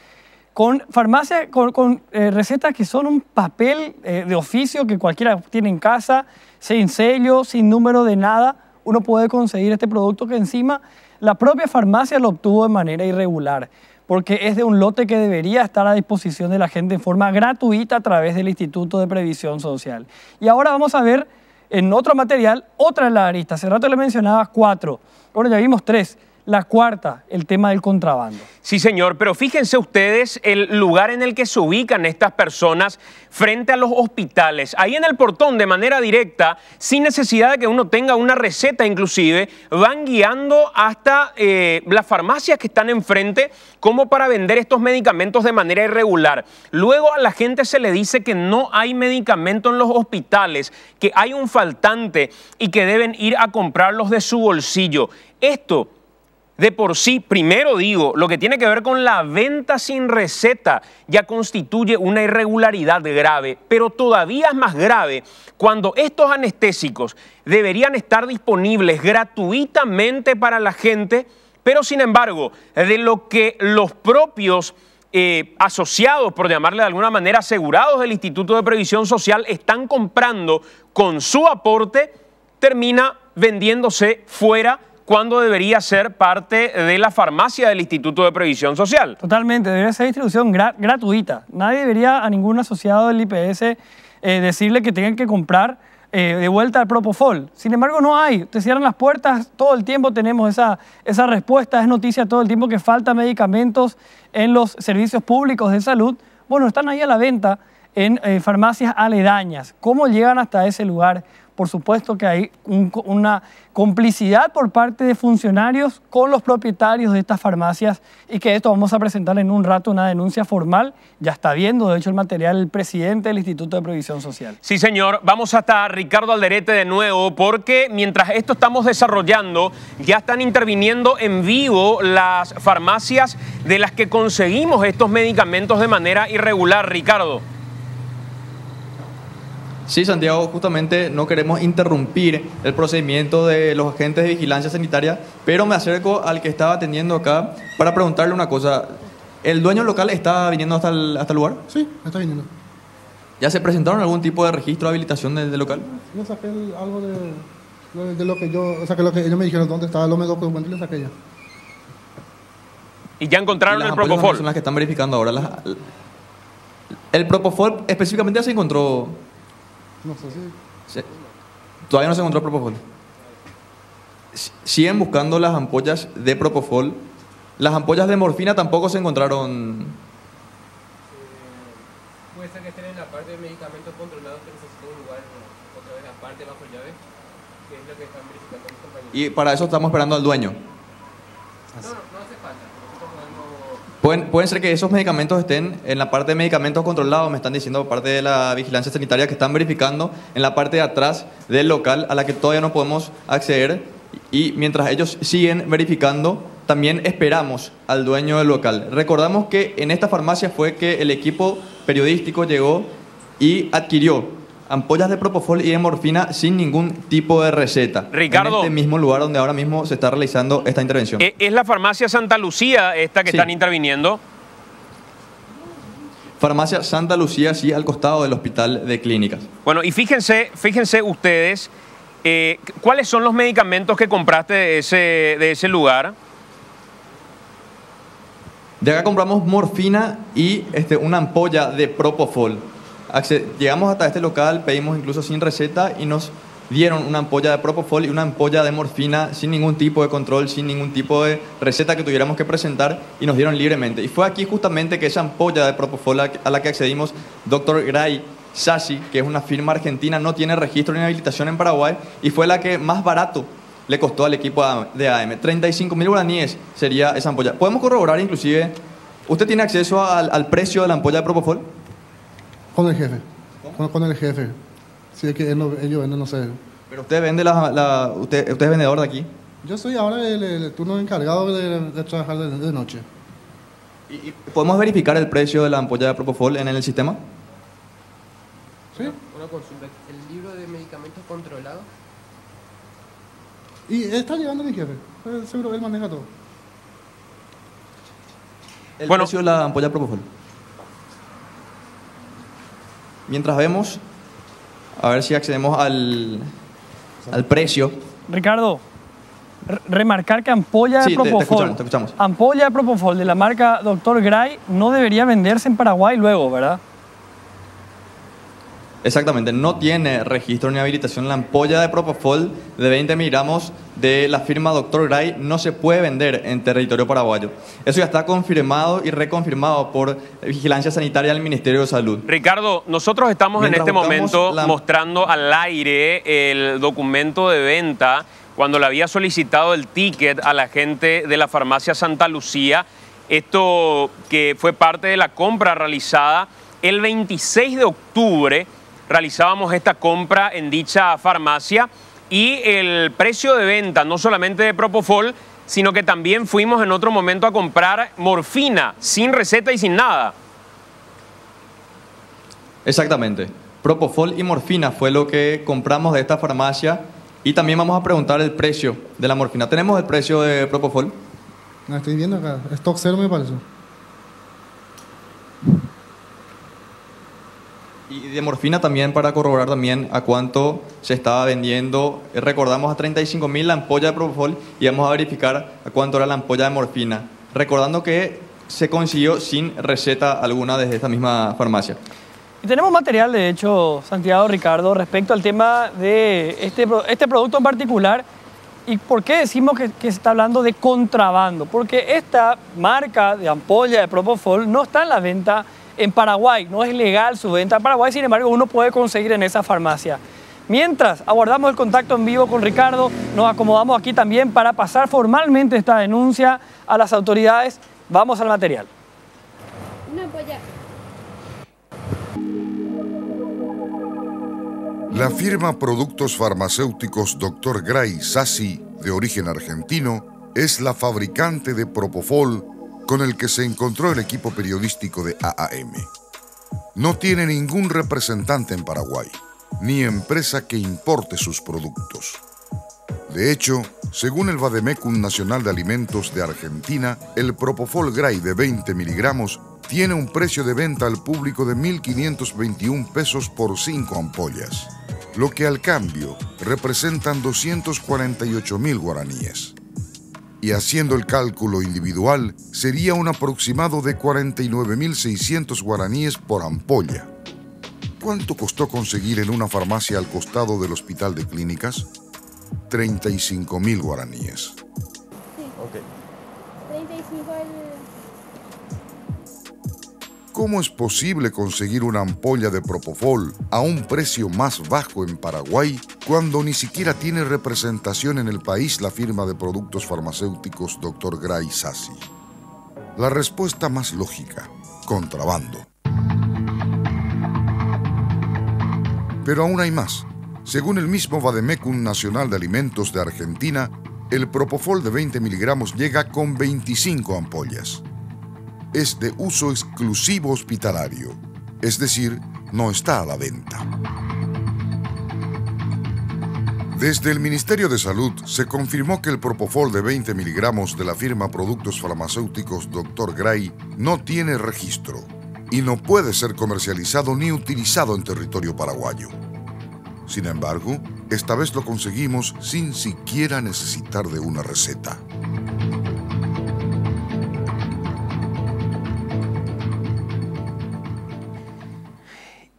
Con farmacias, con recetas que son un papel de oficio que cualquiera tiene en casa, sin sello, sin número de nada, uno puede conseguir este producto que encima la propia farmacia lo obtuvo de manera irregular, porque es de un lote que debería estar a disposición de la gente en forma gratuita a través del Instituto de Previsión Social. Y ahora vamos a ver en otro material, otra de las aristas. Hace rato le mencionaba 4, ahora ya vimos 3. La cuarta, el tema del contrabando. Sí, señor, pero fíjense ustedes el lugar en el que se ubican estas personas frente a los hospitales. Ahí en el portón, de manera directa, sin necesidad de que uno tenga una receta inclusive, van guiando hasta las farmacias que están enfrente como para vender estos medicamentos de manera irregular. Luego a la gente se le dice que no hay medicamento en los hospitales, que hay un faltante y que deben ir a comprarlos de su bolsillo. Esto de por sí, primero digo, lo que tiene que ver con la venta sin receta ya constituye una irregularidad grave, pero todavía es más grave cuando estos anestésicos deberían estar disponibles gratuitamente para la gente, Pero sin embargo, de lo que los propios asociados, por llamarle de alguna manera, asegurados del Instituto de Previsión Social están comprando con su aporte, termina vendiéndose fuera cuando debería ser parte de la farmacia del Instituto de Previsión Social. Totalmente, debería ser distribución gratuita. Nadie debería a ningún asociado del IPS decirle que tengan que comprar de vuelta al Propofol. Sin embargo, no hay. Te cierran las puertas, todo el tiempo tenemos esa respuesta, es noticia todo el tiempo que faltan medicamentos en los servicios públicos de salud. Bueno, están ahí a la venta en farmacias aledañas. ¿Cómo llegan hasta ese lugar? Por supuesto que hay una complicidad por parte de funcionarios con los propietarios de estas farmacias y que esto vamos a presentar en un rato una denuncia formal. Ya está viendo, de hecho, el material el presidente del Instituto de Previsión Social. Sí, señor. Vamos hasta Ricardo Alderete de nuevo porque mientras esto estamos desarrollando, ya están interviniendo en vivo las farmacias de las que conseguimos estos medicamentos de manera irregular. Ricardo. Sí, Santiago, justamente no queremos interrumpir el procedimiento de los agentes de vigilancia sanitaria, pero me acerco al que estaba atendiendo acá para preguntarle una cosa. ¿El dueño local está viniendo hasta el lugar? Sí, está viniendo. ¿Ya se presentaron algún tipo de registro de habilitación del local? Yo saqué algo de lo que yo... O sea, que lo que ellos me dijeron dónde estaba el documento y le saqué ya. ¿Y ya encontraron el Propofol? Son las que están verificando ahora. El Propofol específicamente ya se encontró... No sé si... Todavía no se encontró Propofol. Siguen buscando las ampollas de Propofol. Las ampollas de morfina tampoco se encontraron. Puede ser que estén en la parte de medicamentos controlados que necesitan un lugar otra vez aparte bajo llave, que es lo que están verificando mis compañeros. Y para eso estamos esperando al dueño. No hace falta. Pueden ser que esos medicamentos estén en la parte de medicamentos controlados, me están diciendo por parte de la vigilancia sanitaria, que están verificando en la parte de atrás del local a la que todavía no podemos acceder, y mientras ellos siguen verificando, también esperamos al dueño del local. Recordamos que en esta farmacia fue que el equipo periodístico llegó y adquirió ampollas de Propofol y de morfina sin ningún tipo de receta. Ricardo, en este mismo lugar donde ahora mismo se está realizando esta intervención. ¿Es la farmacia Santa Lucía esta que están interviniendo? Farmacia Santa Lucía, sí, al costado del Hospital de Clínicas. Bueno, y fíjense ustedes, ¿cuáles son los medicamentos que compraste de ese lugar? De acá compramos morfina y una ampolla de Propofol. Llegamos hasta este local, pedimos incluso sin receta y nos dieron una ampolla de Propofol y una ampolla de morfina sin ningún tipo de control, sin ningún tipo de receta que tuviéramos que presentar, y nos dieron libremente. Y fue aquí justamente que esa ampolla de Propofol a la que accedimos, Dr. Gray Sassi, que es una firma argentina, no tiene registro ni habilitación en Paraguay, y fue la que más barato le costó al equipo de AM. 35.000 guaraníes sería esa ampolla. Podemos corroborar inclusive, ¿usted tiene acceso al precio de la ampolla de Propofol? Con el jefe. Con el jefe. Si es que ellos venden, no sé. Pero usted vende usted es vendedor de aquí. Yo soy ahora el turno encargado de trabajar de noche. ¿Y podemos verificar el precio de la ampolla de Propofol en el sistema? Sí. Una consulta. ¿El libro de medicamentos controlados? Y está llegando mi jefe. Seguro él maneja todo. El precio de la ampolla de Propofol. Mientras vemos, a ver si accedemos al precio. Ricardo, remarcar que ampolla de Propofol, te escuchamos. Ampolla de Propofol de la marca Dr. Gray no debería venderse en Paraguay luego, ¿verdad? Exactamente, no tiene registro ni habilitación. La ampolla de Propofol de 20 miligramos de la firma Dr. Gray no se puede vender en territorio paraguayo. Eso ya está confirmado y reconfirmado por Vigilancia Sanitaria del Ministerio de Salud. Ricardo, nosotros estamos en este momento mostrando al aire el documento de venta cuando le había solicitado el ticket a la gente de la farmacia Santa Lucía. Esto que fue parte de la compra realizada el 26 de octubre. Realizábamos esta compra en dicha farmacia y el precio de venta, no solamente de Propofol, sino que también fuimos en otro momento a comprar morfina, sin receta y sin nada. Exactamente. Propofol y morfina fue lo que compramos de esta farmacia, y también vamos a preguntar el precio de la morfina. ¿Tenemos el precio de Propofol? No, estoy viendo acá. Stock cero me parece. Y de morfina también, para corroborar también a cuánto se estaba vendiendo. Recordamos a 35.000 la ampolla de Propofol y vamos a verificar a cuánto era la ampolla de morfina. Recordando que se consiguió sin receta alguna desde esta misma farmacia. Y tenemos material, de hecho, Santiago, Ricardo, respecto al tema de este producto en particular. ¿Y por qué decimos que se está hablando de contrabando? Porque esta marca de ampolla de Propofol no está en la venta en Paraguay, no es legal su venta en Paraguay, sin embargo uno puede conseguir en esa farmacia. Mientras aguardamos el contacto en vivo con Ricardo, nos acomodamos aquí también para pasar formalmente esta denuncia a las autoridades. Vamos al material. Una ampolla. La firma Productos Farmacéuticos Dr. Gray Sassi, de origen argentino, es la fabricante de Propofol con el que se encontró el equipo periodístico de AAM. No tiene ningún representante en Paraguay, ni empresa que importe sus productos. De hecho, según el Vademecum Nacional de Alimentos de Argentina, el Propofol Gray de 20 miligramos tiene un precio de venta al público de 1.521 pesos por 5 ampollas, lo que al cambio representan 248.000 guaraníes. Y haciendo el cálculo individual, sería un aproximado de 49.600 guaraníes por ampolla. ¿Cuánto costó conseguir en una farmacia al costado del Hospital de Clínicas? 35.000 guaraníes. Sí. Ok. 35 el... ¿Cómo es posible conseguir una ampolla de Propofol a un precio más bajo en Paraguay cuando ni siquiera tiene representación en el país la firma de productos farmacéuticos Dr. Gray Sassi? La respuesta más lógica: contrabando. Pero aún hay más. Según el mismo Vademecum Nacional de Alimentos de Argentina, el Propofol de 20 miligramos llega con 25 ampollas. Es de uso exclusivo hospitalario, es decir, no está a la venta. Desde el Ministerio de Salud se confirmó que el Propofol de 20 miligramos de la firma Productos Farmacéuticos Dr. Gray no tiene registro y no puede ser comercializado ni utilizado en territorio paraguayo. Sin embargo, esta vez lo conseguimos sin siquiera necesitar de una receta.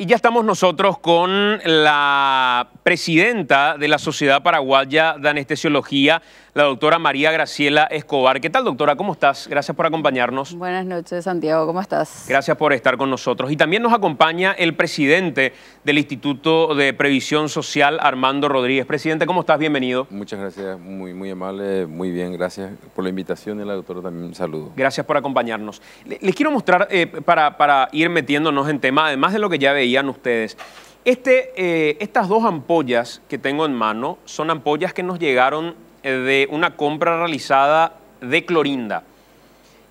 Y ya estamos nosotros con la presidenta de la Sociedad Paraguaya de Anestesiología, la doctora María Graciela Escobar. ¿Qué tal, doctora? ¿Cómo estás? Gracias por acompañarnos. Buenas noches, Santiago. ¿Cómo estás? Gracias por estar con nosotros. Y también nos acompaña el presidente del Instituto de Previsión Social, Armando Rodríguez. Presidente, ¿cómo estás? Bienvenido. Muchas gracias, muy amable, muy bien. Gracias por la invitación y la doctora también un saludo. Gracias por acompañarnos. Les quiero mostrar, para ir metiéndonos en tema, además de lo que ya veían ustedes, estas dos ampollas que tengo en mano son ampollas que nos llegaron de una compra realizada de Clorinda.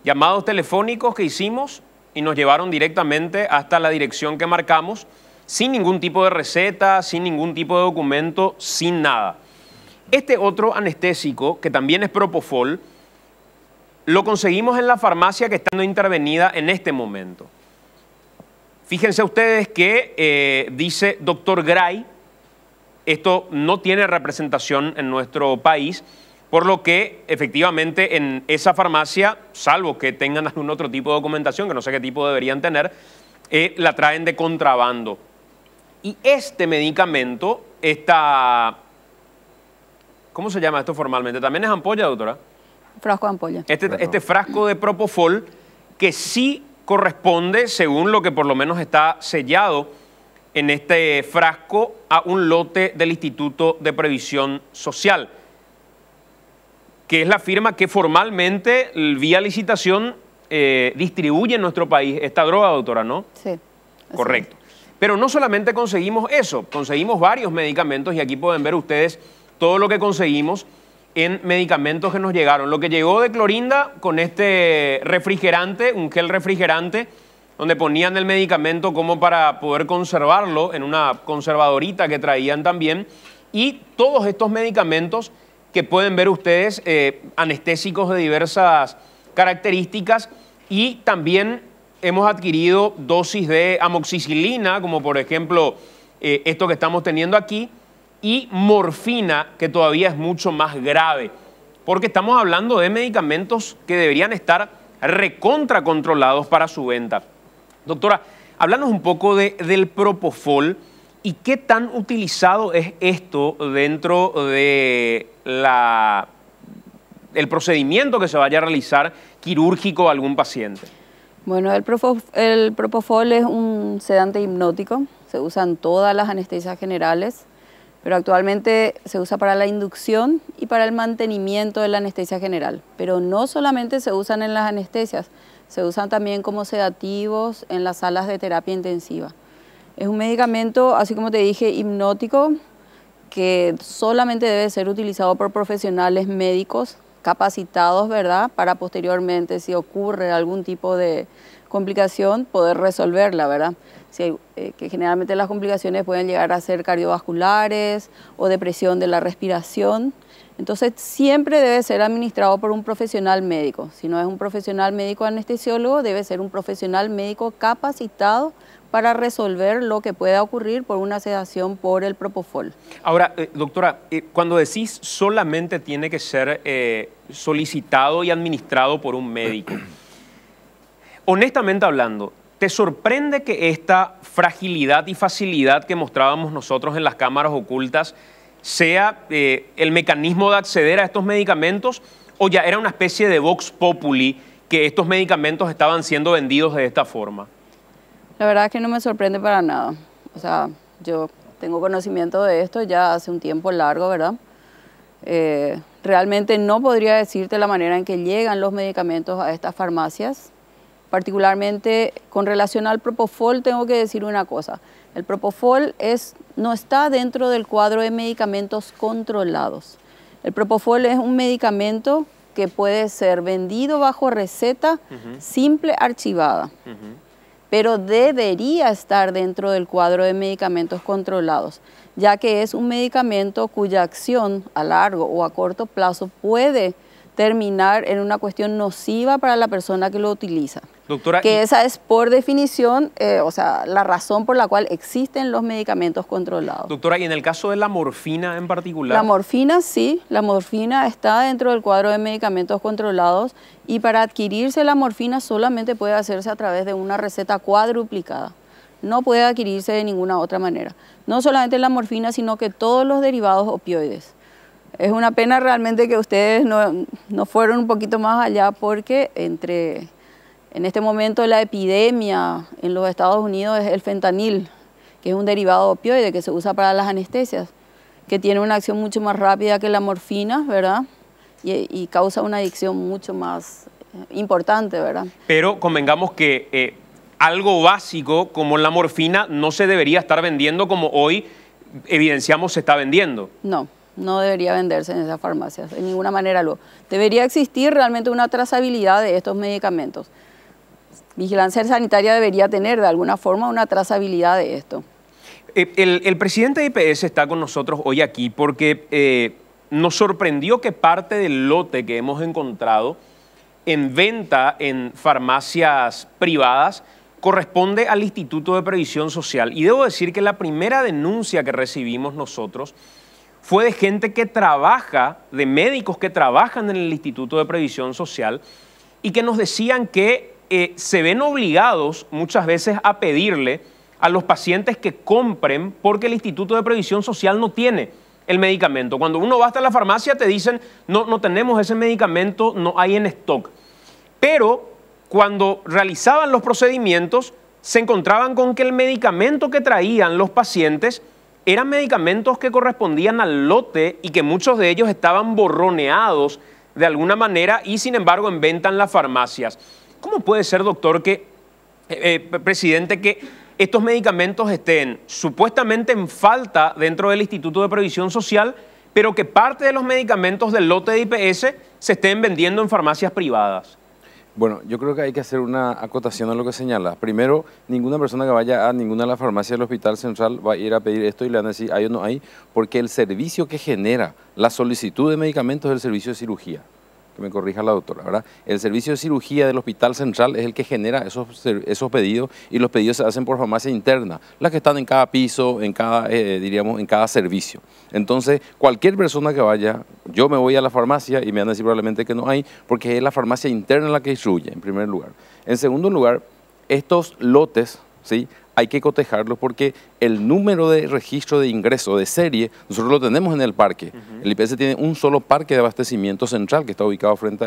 Llamados telefónicos que hicimos y nos llevaron directamente hasta la dirección que marcamos, sin ningún tipo de receta, sin ningún tipo de documento, sin nada. Este otro anestésico, que también es Propofol, lo conseguimos en la farmacia que está siendo intervenida en este momento. Fíjense ustedes que dice Dr. Gray. Esto no tiene representación en nuestro país, por lo que efectivamente en esa farmacia, salvo que tengan algún otro tipo de documentación, que no sé qué tipo deberían tener, la traen de contrabando. Y este medicamento, ¿cómo se llama esto formalmente? ¿También es ampolla, doctora? Frasco de ampolla. Este frasco de Propofol, que sí corresponde, según lo que por lo menos está sellado en este frasco, a un lote del Instituto de Previsión Social, que es la firma que formalmente, vía licitación, distribuye en nuestro país esta droga, doctora, ¿no? Sí. Correcto. Pero no solamente conseguimos eso, conseguimos varios medicamentos y aquí pueden ver ustedes todo lo que conseguimos en medicamentos que nos llegaron. Lo que llegó de Clorinda con este refrigerante, un gel refrigerante, donde ponían el medicamento como para poder conservarlo en una conservadorita que traían también. Y todos estos medicamentos que pueden ver ustedes, anestésicos de diversas características, y también hemos adquirido dosis de amoxicilina, como por ejemplo esto que estamos teniendo aquí, y morfina, que todavía es mucho más grave, porque estamos hablando de medicamentos que deberían estar recontra controlados para su venta. Doctora, háblanos un poco del propofol y qué tan utilizado es esto dentro de el procedimiento que se vaya a realizar quirúrgico a algún paciente. Bueno, el propofol es un sedante hipnótico, se usa en todas las anestesias generales, pero actualmente se usa para la inducción y para el mantenimiento de la anestesia general. Pero no solamente se usan en las anestesias, se usan también como sedativos en las salas de terapia intensiva. Es un medicamento, así como te dije, hipnótico, que solamente debe ser utilizado por profesionales médicos capacitados, ¿verdad?, para posteriormente, si ocurre algún tipo de complicación, poder resolverla, ¿verdad? Que generalmente las complicaciones pueden llegar a ser cardiovasculares o depresión de la respiración. Entonces, siempre debe ser administrado por un profesional médico. Si no es un profesional médico anestesiólogo, debe ser un profesional médico capacitado para resolver lo que pueda ocurrir por una sedación por el propofol. Ahora, doctora, cuando decís solamente tiene que ser solicitado y administrado por un médico, honestamente hablando, ¿te sorprende que esta fragilidad y facilidad que mostrábamos nosotros en las cámaras ocultas sea el mecanismo de acceder a estos medicamentos, o ya era una especie de vox populi que estos medicamentos estaban siendo vendidos de esta forma? La verdad es que no me sorprende para nada. O sea, yo tengo conocimiento de esto ya hace un tiempo largo, ¿verdad? Realmente no podría decirte la manera en que llegan los medicamentos a estas farmacias. Particularmente con relación al propofol, tengo que decir una cosa. El propofol no está dentro del cuadro de medicamentos controlados. El propofol es un medicamento que puede ser vendido bajo receta simple archivada, pero debería estar dentro del cuadro de medicamentos controlados, ya que es un medicamento cuya acción a largo o a corto plazo puede terminar en una cuestión nociva para la persona que lo utiliza. Doctora, que esa es por definición, o sea, la razón por la cual existen los medicamentos controlados. Doctora, ¿y en el caso de la morfina en particular? La morfina sí, la morfina está dentro del cuadro de medicamentos controlados, y para adquirirse la morfina solamente puede hacerse a través de una receta cuadruplicada. No puede adquirirse de ninguna otra manera. No solamente la morfina, sino que todos los derivados opioides. Es una pena realmente que ustedes no fueron un poquito más allá, porque en este momento la epidemia en los Estados Unidos es el fentanil, que es un derivado opioide que se usa para las anestesias, que tiene una acción mucho más rápida que la morfina, ¿verdad? Y causa una adicción mucho más importante, ¿verdad? Pero convengamos que algo básico como la morfina no se debería estar vendiendo como hoy evidenciamos se está vendiendo. No debería venderse en esas farmacias, de ninguna manera. Debería existir realmente una trazabilidad de estos medicamentos. Vigilancia Sanitaria debería tener de alguna forma una trazabilidad de esto. El presidente de IPS está con nosotros hoy aquí porque nos sorprendió que parte del lote que hemos encontrado en venta en farmacias privadas corresponde al Instituto de Previsión Social. Y debo decir que la primera denuncia que recibimos nosotros fue de gente que trabaja, de médicos que trabajan en el Instituto de Previsión Social, y que nos decían que se ven obligados muchas veces a pedirle a los pacientes que compren porque el Instituto de Previsión Social no tiene el medicamento. Cuando uno va hasta la farmacia te dicen, no tenemos ese medicamento, no hay en stock. Pero cuando realizaban los procedimientos se encontraban con que el medicamento que traían los pacientes eran medicamentos que correspondían al lote y que muchos de ellos estaban borroneados de alguna manera y sin embargo en venta en las farmacias. ¿Cómo puede ser, doctor, presidente, que estos medicamentos estén supuestamente en falta dentro del Instituto de Previsión Social, pero que parte de los medicamentos del lote de IPS se estén vendiendo en farmacias privadas? Bueno, yo creo que hay que hacer una acotación a lo que señala. Primero, ninguna persona que vaya a ninguna de las farmacias del Hospital Central va a ir a pedir esto y le van a decir hay o no hay, porque el servicio que genera la solicitud de medicamentos es el servicio de cirugía. Que me corrija la doctora, ¿verdad? El servicio de cirugía del Hospital Central es el que genera esos pedidos, y los pedidos se hacen por farmacia interna, las que están en cada piso, en cada, diríamos, en cada servicio. Entonces, cualquier persona que vaya, yo me voy a la farmacia y me van a decir probablemente que no hay, porque es la farmacia interna la que distribuye, en primer lugar. En segundo lugar, estos lotes, ¿sí?, hay que cotejarlos porque el número de registro de ingreso de serie, nosotros lo tenemos en el parque. El IPS tiene un solo parque de abastecimiento central que está ubicado frente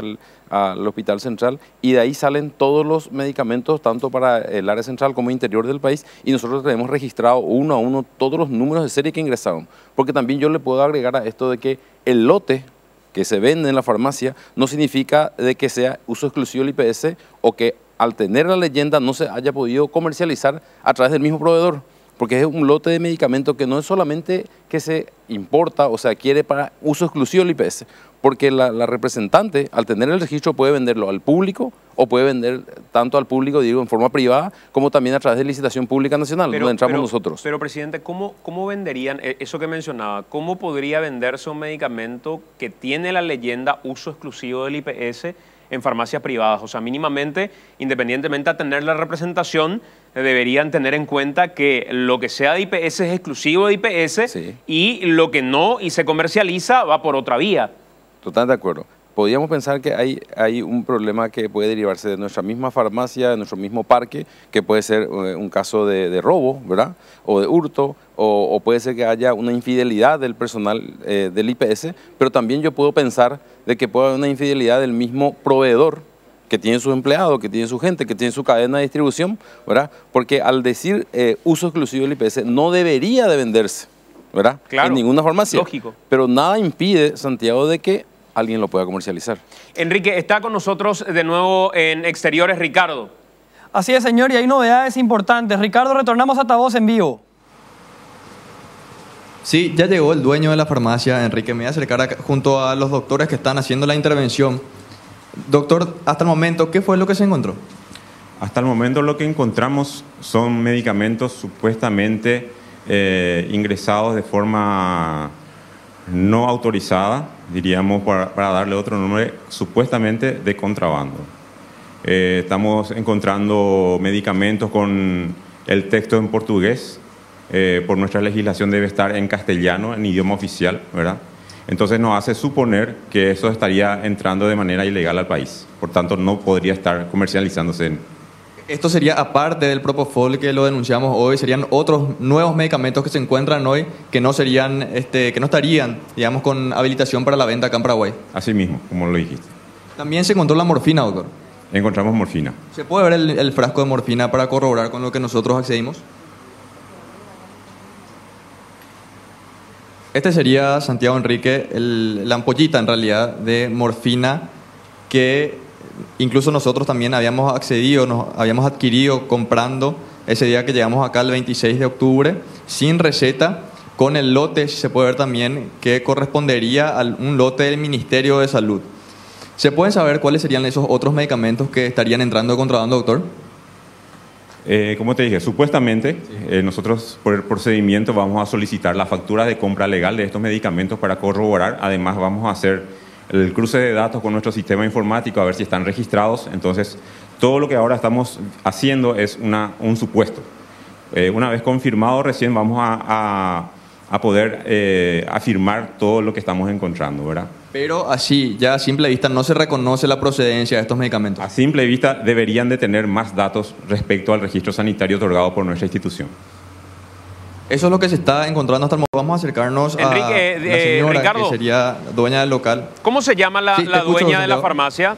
al Hospital Central, y de ahí salen todos los medicamentos, tanto para el área central como interior del país, y nosotros tenemos registrado uno a uno todos los números de serie que ingresaron. Porque también yo le puedo agregar a esto de que el lote que se vende en la farmacia no significa de que sea uso exclusivo del IPS o que al tener la leyenda no se haya podido comercializar a través del mismo proveedor, porque es un lote de medicamentos que no es solamente que se importa o se adquiere para uso exclusivo del IPS, porque la representante al tener el registro puede venderlo al público o puede vender tanto al público, digo, en forma privada, como también a través de licitación pública nacional, donde entramos nosotros. Pero, presidente, ¿cómo venderían eso que mencionaba? ¿Cómo podría venderse un medicamento que tiene la leyenda uso exclusivo del IPS en farmacias privadas? O sea, mínimamente, independientemente de tener la representación, deberían tener en cuenta que lo que sea de IPS es exclusivo de IPS, sí, y lo que no y se comercializa va por otra vía. Totalmente de acuerdo. Podríamos pensar que hay un problema que puede derivarse de nuestra misma farmacia, de nuestro mismo parque, que puede ser un caso de robo, ¿verdad?, o de hurto, o puede ser que haya una infidelidad del personal del IPS, pero también yo puedo pensar de que puede haber una infidelidad del mismo proveedor, que tiene sus empleados, que tiene su gente, que tiene su cadena de distribución, ¿verdad? Porque al decir uso exclusivo del IPS no debería de venderse, ¿verdad?, claro, en ninguna farmacia. Lógico. Pero nada impide, Santiago, de que alguien lo pueda comercializar. Enrique, está con nosotros de nuevo en Exteriores Ricardo. Así es, señor, y hay novedades importantes. Ricardo, retornamos a Voz en vivo. Sí, ya llegó el dueño de la farmacia, Enrique. Me voy a acercar junto a los doctores que están haciendo la intervención. Doctor, hasta el momento, ¿qué fue lo que se encontró? Hasta el momento lo que encontramos son medicamentos supuestamente ingresados de forma no autorizada, diríamos, para darle otro nombre, supuestamente de contrabando. Estamos encontrando medicamentos con el texto en portugués, por nuestra legislación debe estar en castellano, en idioma oficial, ¿verdad? Entonces nos hace suponer que eso estaría entrando de manera ilegal al país, por tanto no podría estar comercializándose. Esto sería aparte del Propofol que lo denunciamos hoy, serían otros nuevos medicamentos que se encuentran hoy que no serían, que no estarían, digamos, con habilitación para la venta acá en Paraguay. Así mismo, como lo dijiste. También se encontró la morfina, doctor. Encontramos morfina. ¿Se puede ver el frasco de morfina para corroborar con lo que nosotros accedimos? Este sería, Santiago Enrique, la ampollita en realidad de morfina que incluso nosotros también habíamos accedido, nos habíamos adquirido comprando ese día que llegamos acá el 26 de octubre, sin receta, con el lote, se puede ver también, que correspondería a un lote del Ministerio de Salud. ¿Se pueden saber cuáles serían esos otros medicamentos que estarían entrando de contrabando, doctor? Como te dije, supuestamente nosotros por el procedimiento vamos a solicitar la factura de compra legal de estos medicamentos para corroborar. Además vamos a hacer el cruce de datos con nuestro sistema informático a ver si están registrados. Entonces todo lo que ahora estamos haciendo es un supuesto. Una vez confirmado recién vamos a poder afirmar todo lo que estamos encontrando, ¿verdad? Pero así, ya a simple vista, no se reconoce la procedencia de estos medicamentos. A simple vista deberían de tener más datos respecto al registro sanitario otorgado por nuestra institución. Eso es lo que se está encontrando hasta el momento. Vamos a acercarnos Enrique, a la señora, Ricardo, que sería dueña del local. ¿Cómo se llama la dueña de la farmacia?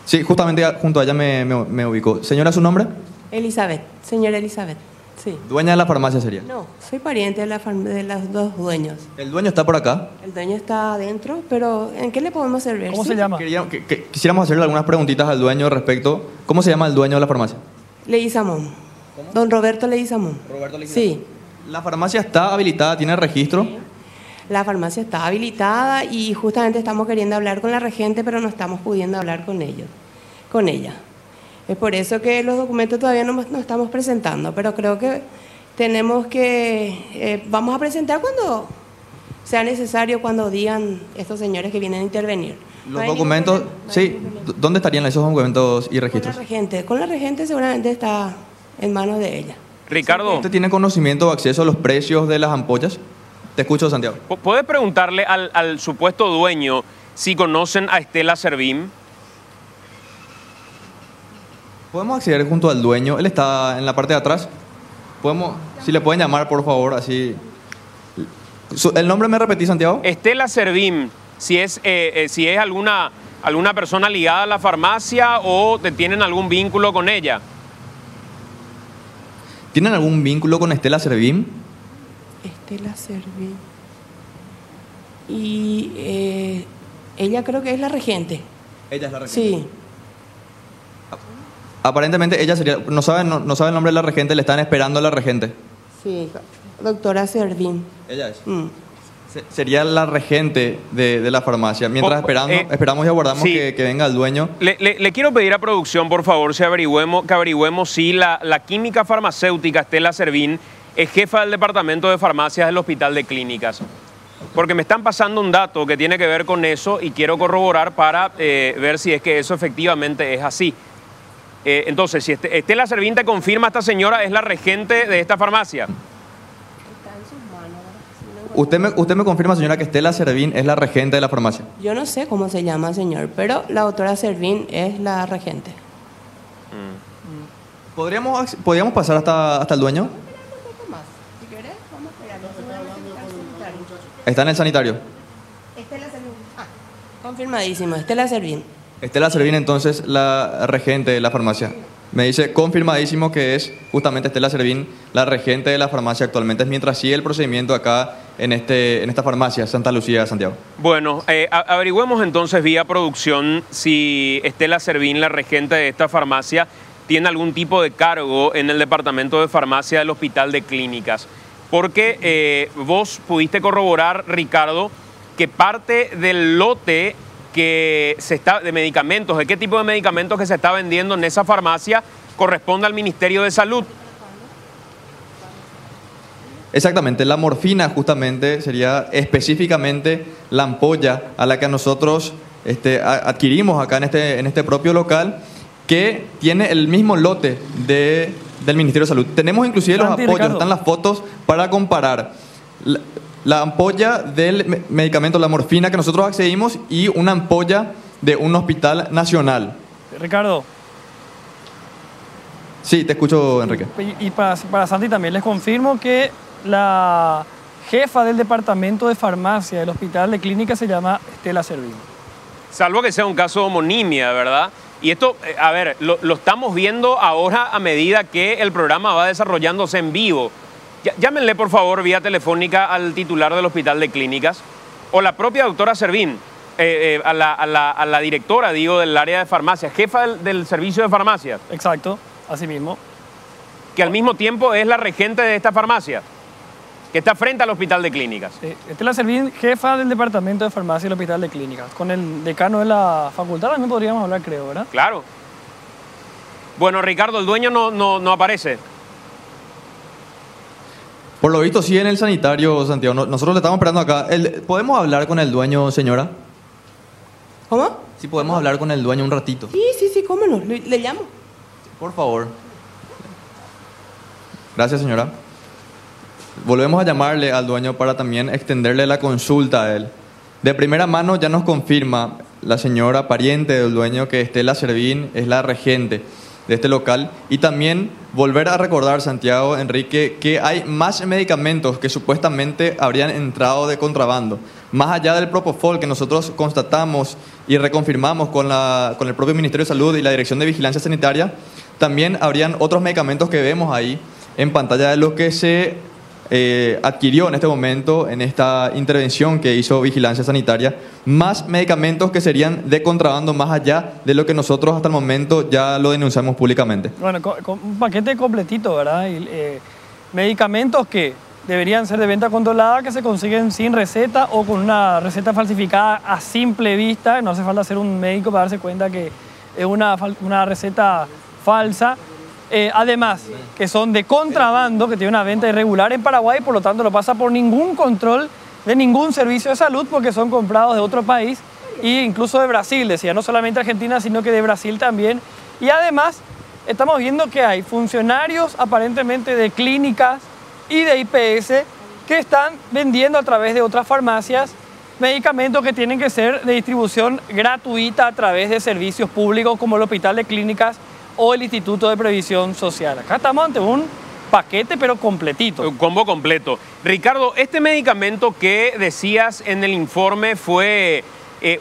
Sí, justamente junto a ella me ubico. Señora, ¿su nombre? Elizabeth, señora Elizabeth, sí. ¿Dueña de la farmacia sería? No, soy pariente de los dos dueños. ¿El dueño está por acá? El dueño está adentro, pero ¿en qué le podemos servir? ¿Cómo se llama? Quisiéramos hacerle algunas preguntitas al dueño respecto. ¿Cómo se llama el dueño de la farmacia? Leguizamón. Don Roberto Leguizamón. Roberto Leguizamón. Sí. ¿La farmacia está habilitada? ¿Tiene registro? La farmacia está habilitada y justamente estamos queriendo hablar con la regente, pero no estamos pudiendo hablar con ella. Es por eso que los documentos todavía no estamos presentando, pero creo que tenemos que, vamos a presentar cuando sea necesario, cuando digan estos señores que vienen a intervenir. Los documentos, sí, ¿dónde estarían esos documentos y registros? Con la regente seguramente está en manos de ella. Ricardo. ¿Usted tiene conocimiento o acceso a los precios de las ampollas? Te escucho, Santiago. ¿Puedes preguntarle al supuesto dueño si conocen a Estela Servín? ¿Podemos acceder junto al dueño? Él está en la parte de atrás. Si le pueden llamar, por favor, así. ¿El nombre me repetí, Santiago? Estela Servín, si es alguna persona ligada a la farmacia o tienen algún vínculo con ella. ¿Tienen algún vínculo con Estela Servín? Estela Servín. Y ella creo que es la regente. Ella es la regente. Sí. Aparentemente ella sería, no sabe el nombre de la regente, le están esperando a la regente. Sí, doctora Servín. Ella es. Sería la regente de la farmacia. Mientras esperamos y aguardamos que venga el dueño. Le quiero pedir a producción, por favor, que averigüemos si la química farmacéutica Estela Servín es jefa del departamento de farmacias del Hospital de Clínicas. Porque me están pasando un dato que tiene que ver con eso y quiero corroborar para ver si es que eso efectivamente es así. Entonces, si Estela Servín te confirma, esta señora es la regente de esta farmacia. Usted me confirma, señora, que Estela Servín es la regente de la farmacia. Yo no sé cómo se llama, señor, pero la doctora Servín es la regente. ¿Podríamos pasar hasta el dueño? Está en el sanitario. Estela Servín. Confirmadísimo, Estela Servín. Estela Servín, entonces, la regente de la farmacia. Me dice confirmadísimo que es justamente Estela Servín la regente de la farmacia actualmente, mientras sigue el procedimiento acá en esta farmacia, Santa Lucía, Santiago. Bueno, averigüemos entonces vía producción si Estela Servín, la regente de esta farmacia, tiene algún tipo de cargo en el departamento de farmacia del Hospital de Clínicas. Porque vos pudiste corroborar, Ricardo, que parte del lote de medicamentos, de qué tipo de medicamentos que se está vendiendo en esa farmacia, corresponde al Ministerio de Salud. Exactamente, la morfina justamente sería específicamente la ampolla a la que nosotros adquirimos acá en este propio local, que tiene el mismo lote del Ministerio de Salud. Tenemos inclusive los apoyos, Ricardo. Están las fotos para comparar la ampolla del medicamento, la morfina que nosotros accedimos, y una ampolla de un hospital nacional. Ricardo. Sí, te escucho, Enrique. Y para Santi también les confirmo que la jefa del departamento de farmacia del Hospital de Clínicas se llama Estela Servín. Salvo que sea un caso de homonimia, ¿verdad? Y esto, a ver, lo estamos viendo ahora a medida que el programa va desarrollándose en vivo. Llámenle, por favor, vía telefónica al titular del Hospital de Clínicas o la propia doctora Servín, a la directora, digo, del área de farmacia, jefa del servicio de farmacia. Exacto, así mismo. Que al mismo tiempo es la regente de esta farmacia, que está frente al Hospital de Clínicas. Estela Servín, jefa del departamento de farmacia del Hospital de Clínicas. Con el decano de la facultad también podríamos hablar, creo, ¿verdad? Claro. Bueno, Ricardo, el dueño no aparece. Por lo visto, sí, en el sanitario, Santiago. Nosotros le estamos esperando acá. ¿Podemos hablar con el dueño, señora? ¿Cómo? Sí, podemos hablar con el dueño un ratito. Sí, cómo no. Le llamo. Por favor. Gracias, señora. Volvemos a llamarle al dueño para también extenderle la consulta a él. De primera mano ya nos confirma la señora pariente del dueño que Estela Servín es la regente de este local, y también volver a recordar, Santiago, Enrique, que hay más medicamentos que supuestamente habrían entrado de contrabando. Más allá del Propofol que nosotros constatamos y reconfirmamos con el propio Ministerio de Salud y la Dirección de Vigilancia Sanitaria, también habrían otros medicamentos que vemos ahí en pantalla de lo que se adquirió en este momento, en esta intervención que hizo Vigilancia Sanitaria, más medicamentos que serían de contrabando, más allá de lo que nosotros hasta el momento ya lo denunciamos públicamente. Bueno, con un paquete completito, ¿verdad? Y, medicamentos que deberían ser de venta controlada, que se consiguen sin receta o con una receta falsificada a simple vista. No hace falta ser un médico para darse cuenta que es una receta falsa. Además, que son de contrabando, que tiene una venta irregular en Paraguay, por lo tanto no pasa por ningún control de ningún servicio de salud porque son comprados de otro país e incluso de Brasil, decía, no solamente Argentina, sino que de Brasil también. Y además, estamos viendo que hay funcionarios aparentemente de clínicas y de IPS que están vendiendo a través de otras farmacias medicamentos que tienen que ser de distribución gratuita a través de servicios públicos como el Hospital de Clínicas o el Instituto de Previsión Social. Acá estamos ante un paquete, pero completito. Un combo completo. Ricardo, este medicamento que decías en el informe fue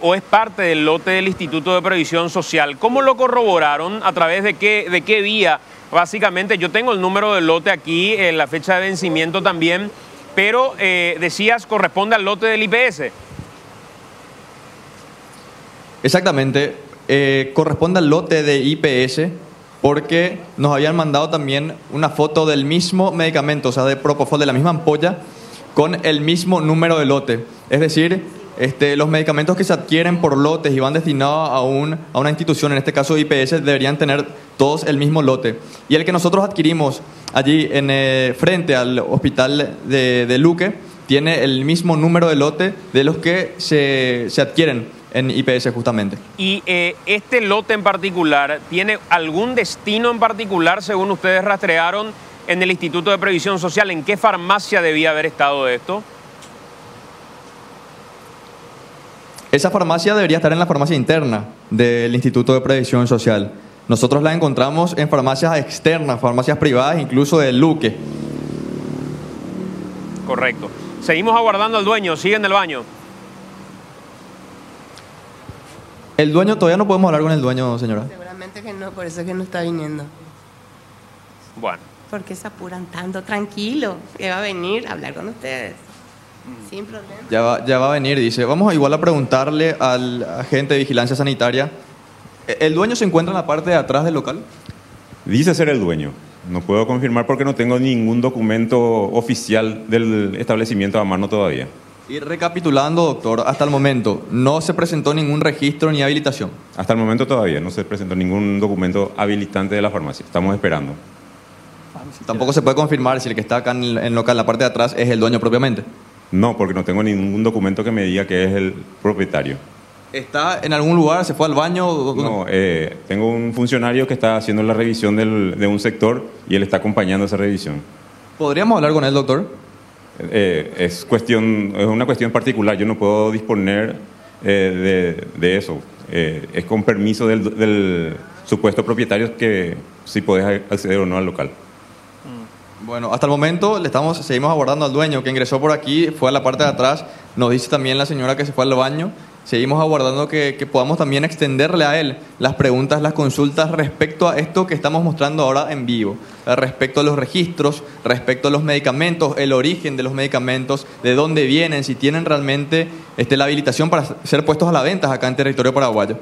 o es parte del lote del Instituto de Previsión Social. ¿Cómo lo corroboraron? ¿A través de qué vía? Básicamente, yo tengo el número del lote aquí, la fecha de vencimiento también, pero decías corresponde al lote del IPS. Exactamente, corresponde al lote de IPS porque nos habían mandado también una foto del mismo medicamento, o sea, de Propofol, de la misma ampolla, con el mismo número de lote. Es decir, los medicamentos que se adquieren por lotes y van destinados a una institución, en este caso IPS, deberían tener todos el mismo lote. Y el que nosotros adquirimos allí frente al hospital de Luque tiene el mismo número de lote de los que se adquieren en IPS justamente. ¿Y este lote en particular tiene algún destino en particular, según ustedes rastrearon en el Instituto de Previsión Social? ¿En qué farmacia debía haber estado esto? Esa farmacia debería estar en la farmacia interna del Instituto de Previsión Social. Nosotros la encontramos en farmacias externas, farmacias privadas, incluso de Luque. Correcto. Seguimos aguardando al dueño. ¿Sigue en el baño? El dueño, todavía no podemos hablar con el dueño, señora. Seguramente que no, por eso es que no está viniendo. Bueno. ¿Por qué se apuran tanto? Tranquilo, que va a venir a hablar con ustedes. Sin problema. Ya va a venir, dice. Vamos igual a preguntarle al agente de vigilancia sanitaria. ¿El dueño se encuentra en la parte de atrás del local? Dice ser el dueño. No puedo confirmar porque no tengo ningún documento oficial del establecimiento a mano todavía. Y recapitulando, doctor, hasta el momento no se presentó ningún registro ni habilitación. Hasta el momento todavía no se presentó ningún documento habilitante de la farmacia. Estamos esperando. Tampoco se puede confirmar si el que está acá en el local, en la parte de atrás, es el dueño propiamente. No, porque no tengo ningún documento que me diga que es el propietario. ¿Está en algún lugar? ¿Se fue al baño? No, tengo un funcionario que está haciendo la revisión de un sector y él está acompañando esa revisión. ¿Podríamos hablar con él, doctor? Es una cuestión particular. Yo no puedo disponer de eso. Es con permiso del supuesto propietario que si podés acceder o no al local. Bueno, hasta el momento seguimos aguardando al dueño que ingresó por aquí, fue a la parte de atrás. Nos dice también la señora que se fue al baño. Seguimos aguardando que podamos también extenderle a él las preguntas, las consultas respecto a esto que estamos mostrando ahora en vivo, respecto a los registros, respecto a los medicamentos, el origen de los medicamentos, de dónde vienen, si tienen realmente la habilitación para ser puestos a la venta acá en territorio paraguayo.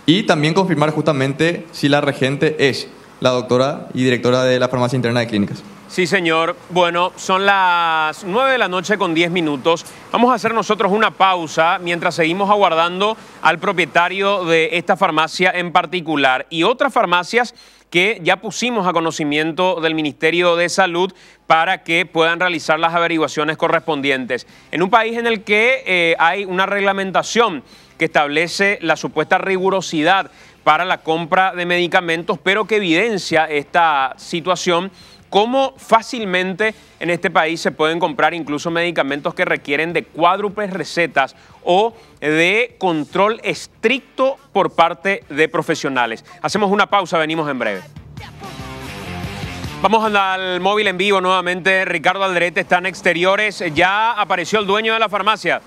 Y también confirmar justamente si la regente es la doctora y directora de la Farmacia Interna de Clínicas. Sí, señor. Bueno, son las 9 de la noche con 10 minutos. Vamos a hacer nosotros una pausa mientras seguimos aguardando al propietario de esta farmacia en particular y otras farmacias que ya pusimos a conocimiento del Ministerio de Salud para que puedan realizar las averiguaciones correspondientes. En un país en el que hay una reglamentación que establece la supuesta rigurosidad para la compra de medicamentos, pero que evidencia esta situación, cómo fácilmente en este país se pueden comprar incluso medicamentos que requieren de cuádruples recetas o de control estricto por parte de profesionales. Hacemos una pausa, venimos en breve. Vamos al móvil en vivo nuevamente. Ricardo Alderete está en exteriores. Ya apareció el dueño de la farmacia.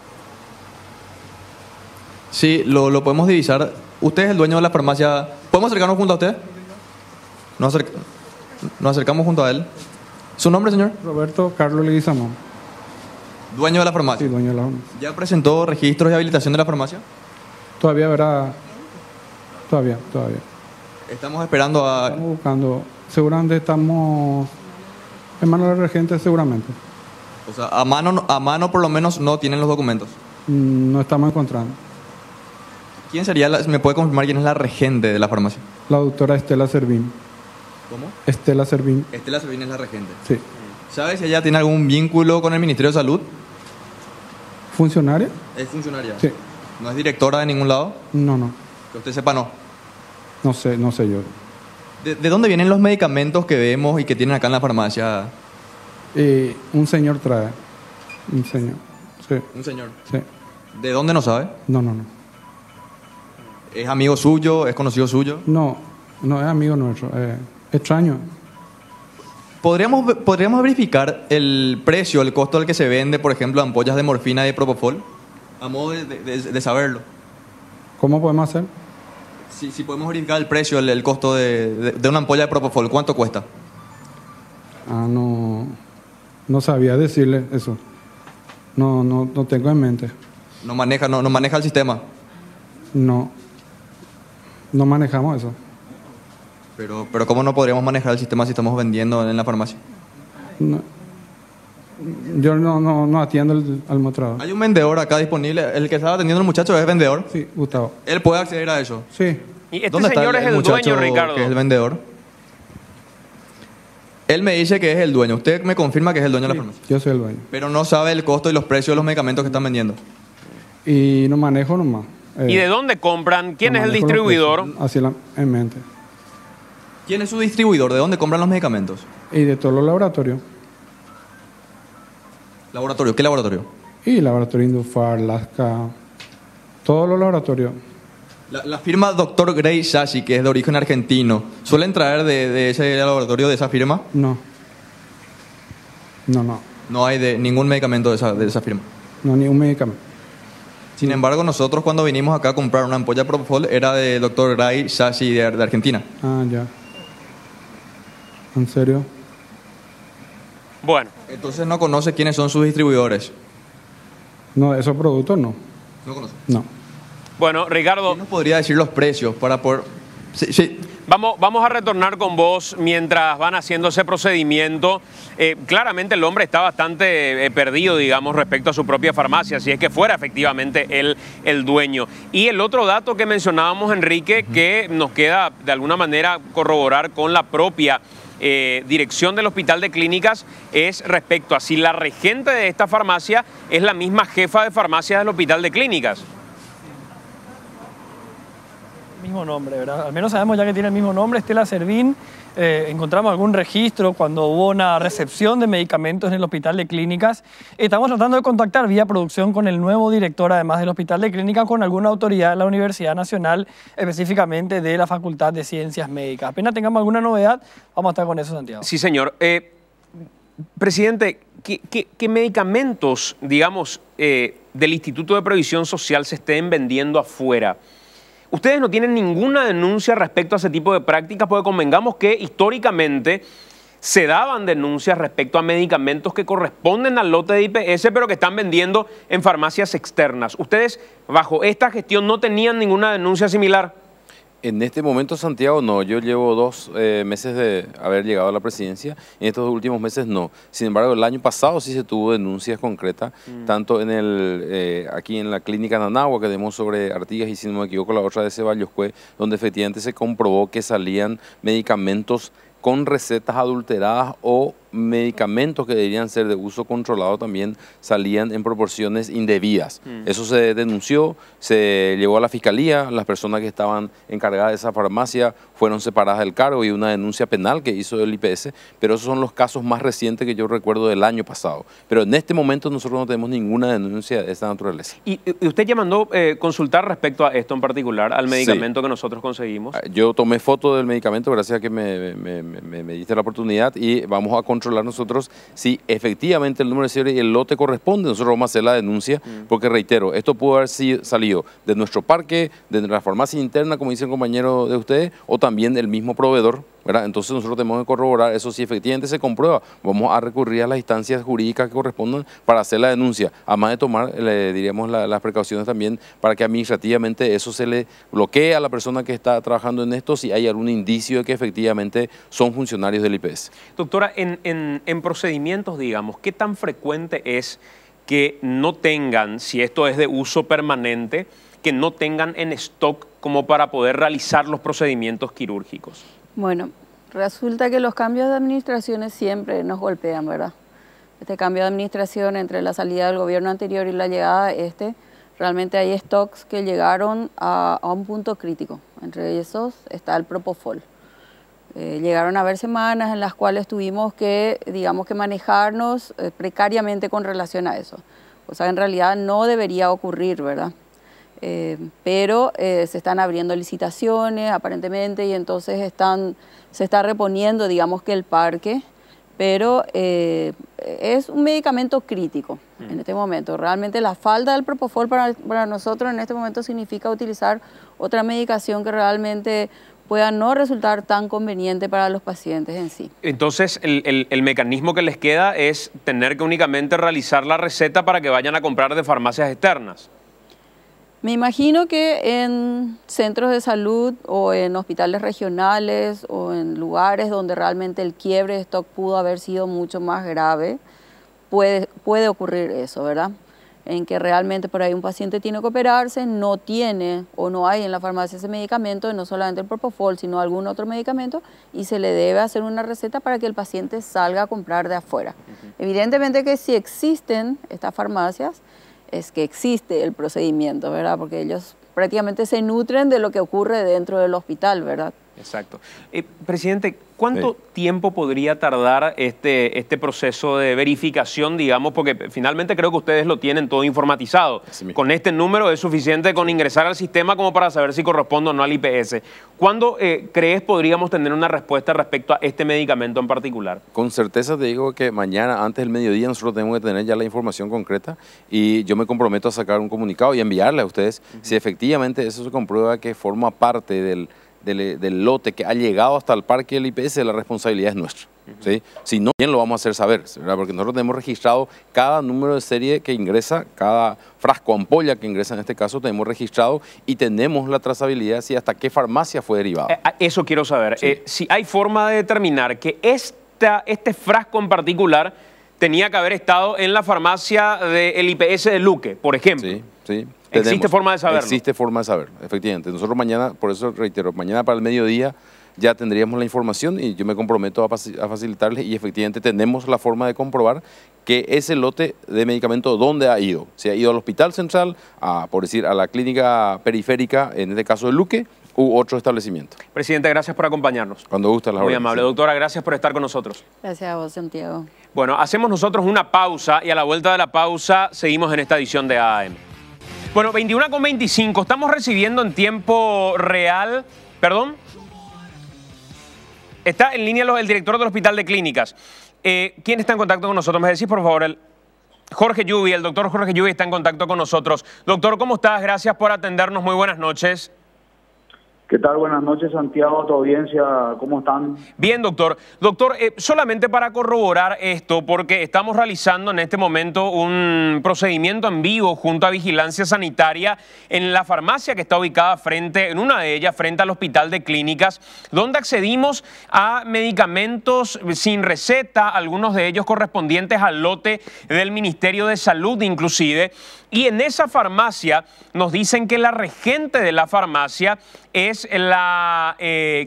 Sí, lo podemos divisar. ¿Usted es el dueño de la farmacia? ¿Podemos acercarnos junto a usted? Nos acercamos junto a él. ¿Su nombre, señor? Roberto Carlos Leguizamón. ¿Dueño de la farmacia? Sí, dueño de la farmacia. ¿Ya presentó registros de habilitación de la farmacia? Todavía, ¿verdad? Todavía. Estamos esperando a... Estamos buscando. Seguramente estamos en manos del regente, seguramente. O sea, a mano por lo menos no tienen los documentos. No estamos encontrando. ¿Quién sería, me puede confirmar quién es la regente de la farmacia? La doctora Estela Servín. ¿Cómo? Estela Servín. Estela Servín es la regente. Sí. ¿Sabes si ella tiene algún vínculo con el Ministerio de Salud? ¿Funcionaria? ¿Es funcionaria? Sí. ¿No es directora de ningún lado? No. Que usted sepa, no. No sé yo. ¿De dónde vienen los medicamentos que vemos y que tienen acá en la farmacia? Un señor trae. Un señor. Sí. ¿Un señor? Sí. ¿De dónde no sabe? No. ¿Es amigo suyo? ¿Es conocido suyo? No es amigo nuestro. Extraño. ¿Podríamos verificar el precio, el costo al que se vende, por ejemplo, ampollas de morfina y de propofol? A modo de saberlo. ¿Cómo podemos hacer? Si podemos verificar el precio, el costo de una ampolla de propofol, ¿cuánto cuesta? No sabía decirle eso. No tengo en mente. ¿No maneja el sistema? No manejamos eso. Pero ¿cómo no podríamos manejar el sistema si estamos vendiendo en la farmacia? Yo no atiendo al mostrador. Hay un vendedor acá disponible. El que estaba atendiendo el muchacho es vendedor. Sí, Gustavo. ¿Él puede acceder a eso? Sí. Y este señor es el dueño, Ricardo. Que es el vendedor. Él me dice que es el dueño. Usted me confirma que es el dueño de la farmacia. Yo soy el dueño. Pero no sabe el costo y los precios de los medicamentos que están vendiendo. Y no manejo nomás. ¿Y de dónde compran? ¿Quién es el distribuidor? Así en mente. ¿Quién es su distribuidor? ¿De dónde compran los medicamentos? Y de todos los laboratorios. ¿Laboratorio? ¿Qué laboratorio? Y laboratorio Indufar, Lasca, todos los laboratorios. La firma Dr. Gray Sashi, que es de origen argentino, ¿suelen traer de ese laboratorio, de esa firma? No. No hay de ningún medicamento de esa firma. No, ni un medicamento. Sin embargo, nosotros cuando vinimos acá a comprar una ampolla de propofol era de Dr. Gray Sashi de Argentina. Ah, ya. ¿En serio? Bueno. Entonces no conoce quiénes son sus distribuidores. No, esos productos no. ¿No conoce? No. Bueno, Ricardo. ¿Quién nos podría decir los precios para poder...? Sí. Vamos a retornar con vos mientras van haciendo ese procedimiento. Claramente el hombre está bastante perdido, digamos, respecto a su propia farmacia, si es que fuera efectivamente él el dueño. Y el otro dato que mencionábamos, Enrique, que nos queda de alguna manera corroborar con la propia dirección del Hospital de Clínicas, es respecto a si la regente de esta farmacia es la misma jefa de farmacia del Hospital de Clínicas. Mismo nombre, ¿verdad? Al menos sabemos ya que tiene el mismo nombre, Estela Servín. Encontramos algún registro cuando hubo una recepción de medicamentos en el Hospital de Clínicas. Estamos tratando de contactar vía producción con el nuevo director, además del Hospital de Clínicas, con alguna autoridad de la Universidad Nacional, específicamente de la Facultad de Ciencias Médicas. Apenas tengamos alguna novedad, vamos a estar con eso, Santiago. Sí, señor. Presidente, ¿qué medicamentos, digamos, del Instituto de Previsión Social se estén vendiendo afuera? Ustedes no tienen ninguna denuncia respecto a ese tipo de prácticas, porque convengamos que históricamente se daban denuncias respecto a medicamentos que corresponden al lote de IPS, pero que están vendiendo en farmacias externas. ¿Ustedes, bajo esta gestión, no tenían ninguna denuncia similar? En este momento, Santiago, no. Yo llevo 2 meses de haber llegado a la presidencia. En estos últimos meses, no. Sin embargo, el año pasado sí se tuvo denuncias concretas, tanto en aquí en la clínica Nanagua, que tenemos sobre Artigas, y si no me equivoco, la otra de Ceballos-Cue, donde efectivamente se comprobó que salían medicamentos con recetas adulteradas o medicamentos que deberían ser de uso controlado también salían en proporciones indebidas. Eso se denunció, se llevó a la fiscalía, las personas que estaban encargadas de esa farmacia fueron separadas del cargo y una denuncia penal que hizo el IPS, pero esos son los casos más recientes que yo recuerdo del año pasado. Pero en este momento nosotros no tenemos ninguna denuncia de esta naturaleza. ¿Y usted ya mandó consultar respecto a esto en particular, al medicamento que nosotros conseguimos? Yo tomé foto del medicamento gracias a que me diste la oportunidad y vamos a controlar nosotros si efectivamente el número de serie y el lote corresponde. Nosotros vamos a hacer la denuncia porque, reitero, esto pudo haber salido de nuestro parque, de nuestra farmacia interna, como dice el compañero de ustedes, o también del mismo proveedor, ¿verdad? Entonces nosotros tenemos que corroborar eso. Si efectivamente se comprueba, vamos a recurrir a las instancias jurídicas que correspondan para hacer la denuncia, además de tomar, diríamos, las precauciones también para que administrativamente eso se le bloquee a la persona que está trabajando en esto si hay algún indicio de que efectivamente son funcionarios del IPS. Doctora, en procedimientos, digamos, ¿qué tan frecuente es que no tengan, si esto es de uso permanente, que no tengan en stock como para poder realizar los procedimientos quirúrgicos? Bueno, resulta que los cambios de administraciones siempre nos golpean, ¿verdad? Este cambio de administración entre la salida del gobierno anterior y la llegada de realmente hay stocks que llegaron a un punto crítico. Entre esos está el Propofol. Llegaron a haber semanas en las cuales tuvimos que, digamos, que manejarnos precariamente con relación a eso. O sea, en realidad no debería ocurrir, ¿verdad? Pero se están abriendo licitaciones aparentemente y entonces se está reponiendo, digamos, que el parque, pero es un medicamento crítico en este momento. Realmente la falta del Propofol para nosotros en este momento significa utilizar otra medicación que realmente pueda no resultar tan conveniente para los pacientes en sí. Entonces, el mecanismo que les queda es tener que únicamente realizar la receta para que vayan a comprar de farmacias externas. Me imagino que en centros de salud o en hospitales regionales o en lugares donde realmente el quiebre de stock pudo haber sido mucho más grave, puede ocurrir eso, ¿verdad? En que realmente por ahí un paciente tiene que operarse, no tiene o no hay en la farmacia ese medicamento, no solamente el Propofol, sino algún otro medicamento, y se le debe hacer una receta para que el paciente salga a comprar de afuera. Evidentemente que si existen estas farmacias, es que existe el procedimiento, ¿verdad? Porque ellos prácticamente se nutren de lo que ocurre dentro del hospital, ¿verdad? Exacto. Presidente, ¿cuánto tiempo podría tardar este proceso de verificación, digamos? Porque finalmente creo que ustedes lo tienen todo informatizado. Con este número es suficiente con ingresar al sistema como para saber si corresponde o no al IPS. ¿Cuándo crees podríamos tener una respuesta respecto a este medicamento en particular? Con certeza te digo que mañana, antes del mediodía, nosotros tenemos que tener ya la información concreta y yo me comprometo a sacar un comunicado y enviarle a ustedes si efectivamente eso se comprueba que forma parte del lote que ha llegado hasta el parque del IPS, la responsabilidad es nuestra. ¿Sí? Si no, bien lo vamos a hacer saber, ¿verdad? Porque nosotros tenemos registrado cada número de serie que ingresa, cada frasco ampolla que ingresa en este caso, tenemos registrado y tenemos la trazabilidad si hasta qué farmacia fue derivado. Eso quiero saber. Sí. Si hay forma de determinar que este frasco en particular tenía que haber estado en la farmacia del IPS de Luque, por ejemplo. Sí, sí. ¿Existe forma de saberlo? Existe forma de saberlo, efectivamente. Nosotros mañana, por eso reitero, mañana para el mediodía ya tendríamos la información y yo me comprometo a facilitarles y efectivamente tenemos la forma de comprobar que ese lote de medicamento dónde ha ido. Si ha ido al Hospital Central, por decir, a la clínica periférica, en este caso de Luque, u otro establecimiento. Presidente, gracias por acompañarnos. Cuando guste, las Muy amable. Doctora, gracias por estar con nosotros. Gracias a vos, Santiago. Bueno, hacemos nosotros una pausa y a la vuelta de la pausa seguimos en esta edición de AM. Bueno, 21:25, estamos recibiendo en tiempo real, perdón, está en línea el director del Hospital de Clínicas. ¿Quién está en contacto con nosotros? ¿Me decís, por favor? El doctor Jorge Lluvi está en contacto con nosotros. Doctor, ¿cómo estás? Gracias por atendernos. Muy buenas noches. ¿Qué tal? Buenas noches, Santiago, tu audiencia, ¿cómo están? Bien, doctor. Doctor, solamente para corroborar esto, porque estamos realizando en este momento un procedimiento en vivo junto a Vigilancia Sanitaria en la farmacia que está ubicada en una de ellas, frente al Hospital de Clínicas, donde accedimos a medicamentos sin receta, algunos de ellos correspondientes al lote del Ministerio de Salud inclusive, y en esa farmacia nos dicen que la regente de la farmacia es la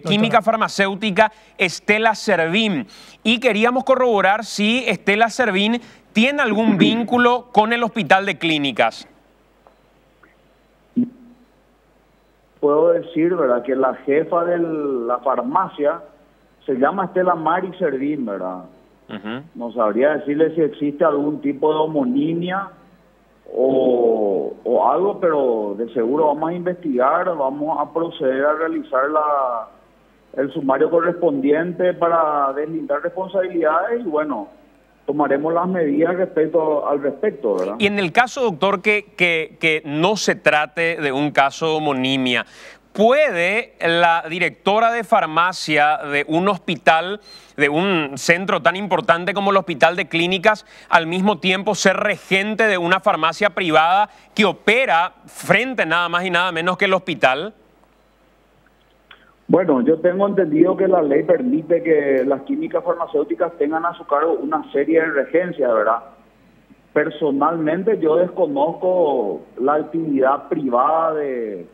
química farmacéutica Estela Servín. Y queríamos corroborar si Estela Servín tiene algún vínculo con el Hospital de Clínicas. Puedo decir, ¿verdad?, que la jefa de la farmacia se llama Estela Mari Servín, ¿verdad? No sabría decirle si existe algún tipo de homonimia o algo, pero de seguro vamos a investigar, vamos a proceder a realizar el sumario correspondiente para deslindar responsabilidades y bueno, tomaremos las medidas al respecto, ¿verdad? Y en el caso, doctor, que no se trate de un caso de homonimia, ¿Puede la directora de farmacia de un hospital, de un centro tan importante como el Hospital de Clínicas, al mismo tiempo ser regente de una farmacia privada que opera frente nada más y nada menos que el hospital? Bueno, yo tengo entendido que la ley permite que las clínicas farmacéuticas tengan a su cargo una serie de regencias, ¿verdad? Personalmente yo desconozco la actividad privada del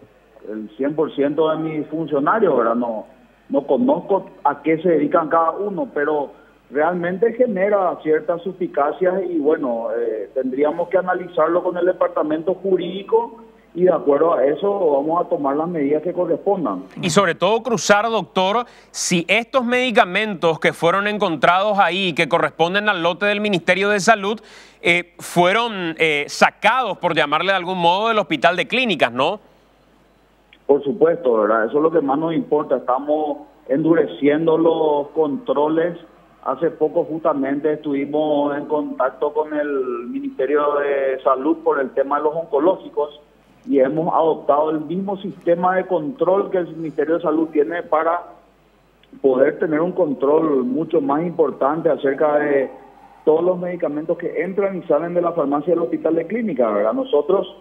100% de mis funcionarios, ¿verdad? No conozco a qué se dedican cada uno, pero realmente genera ciertas suspicacias y bueno, tendríamos que analizarlo con el departamento jurídico y de acuerdo a eso vamos a tomar las medidas que correspondan. Y sobre todo cruzar, doctor, si estos medicamentos que fueron encontrados ahí, que corresponden al lote del Ministerio de Salud, fueron sacados, por llamarle de algún modo, del Hospital de Clínicas, ¿no? Por supuesto, ¿verdad? Eso es lo que más nos importa. Estamos endureciendo los controles. Hace poco justamente estuvimos en contacto con el Ministerio de Salud por el tema de los oncológicos y hemos adoptado el mismo sistema de control que el Ministerio de Salud tiene para poder tener un control mucho más importante acerca de todos los medicamentos que entran y salen de la farmacia del Hospital de Clínicas, ¿verdad? Nosotros,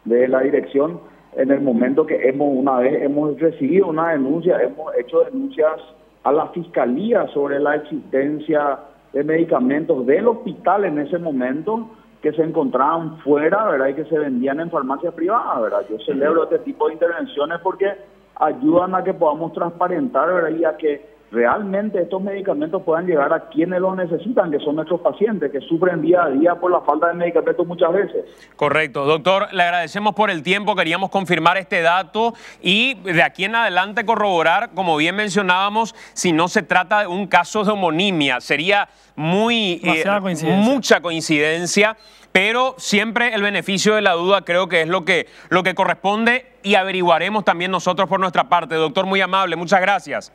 de la dirección, en el momento que hemos recibido una denuncia, hemos hecho denuncias a la Fiscalía sobre la existencia de medicamentos del hospital en ese momento que se encontraban fuera, ¿verdad? Y que se vendían en farmacias privadas, ¿verdad? Yo celebro este tipo de intervenciones porque ayudan a que podamos transparentar, ¿verdad? Y a que realmente estos medicamentos puedan llegar a quienes los necesitan, que son nuestros pacientes, que sufren día a día por la falta de medicamentos muchas veces. Correcto. Doctor, le agradecemos por el tiempo, queríamos confirmar este dato y de aquí en adelante corroborar, como bien mencionábamos, si no se trata de un caso de homonimia. Sería mucha coincidencia, pero siempre el beneficio de la duda creo que es lo que corresponde y averiguaremos también nosotros por nuestra parte. Doctor, muy amable, muchas gracias.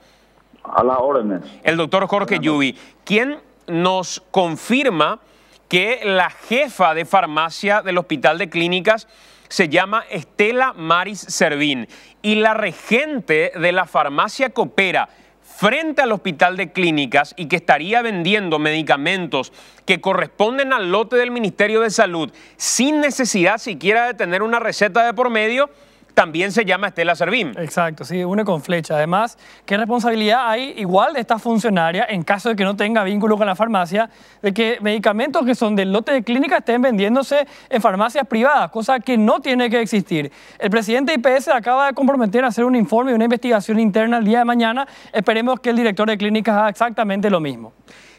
A las órdenes. El doctor Jorge Yubi, quien nos confirma que la jefa de farmacia del Hospital de Clínicas se llama Estela Maris Servín y la regente de la farmacia que opera frente al Hospital de Clínicas y que estaría vendiendo medicamentos que corresponden al lote del Ministerio de Salud sin necesidad siquiera de tener una receta de por medio, también se llama Estela Servín. Exacto, sí, une con flecha. Además, ¿qué responsabilidad hay igual de esta funcionaria en caso de que no tenga vínculo con la farmacia, de que medicamentos que son del lote de clínica estén vendiéndose en farmacias privadas, cosa que no tiene que existir? El presidente de IPS acaba de comprometer a hacer un informe y una investigación interna el día de mañana. Esperemos que el director de clínicas haga exactamente lo mismo.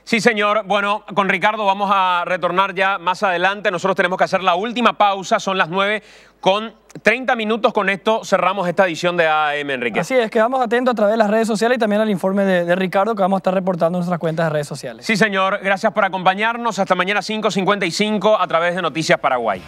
Sí, señor. Bueno, con Ricardo vamos a retornar ya más adelante. Nosotros tenemos que hacer la última pausa. Son las 9:30. Con esto cerramos esta edición de AM, Enrique. Así es, quedamos atentos a través de las redes sociales y también al informe de Ricardo que vamos a estar reportando en nuestras cuentas de redes sociales. Sí, señor. Gracias por acompañarnos. Hasta mañana 5:55 a través de Noticias Paraguay.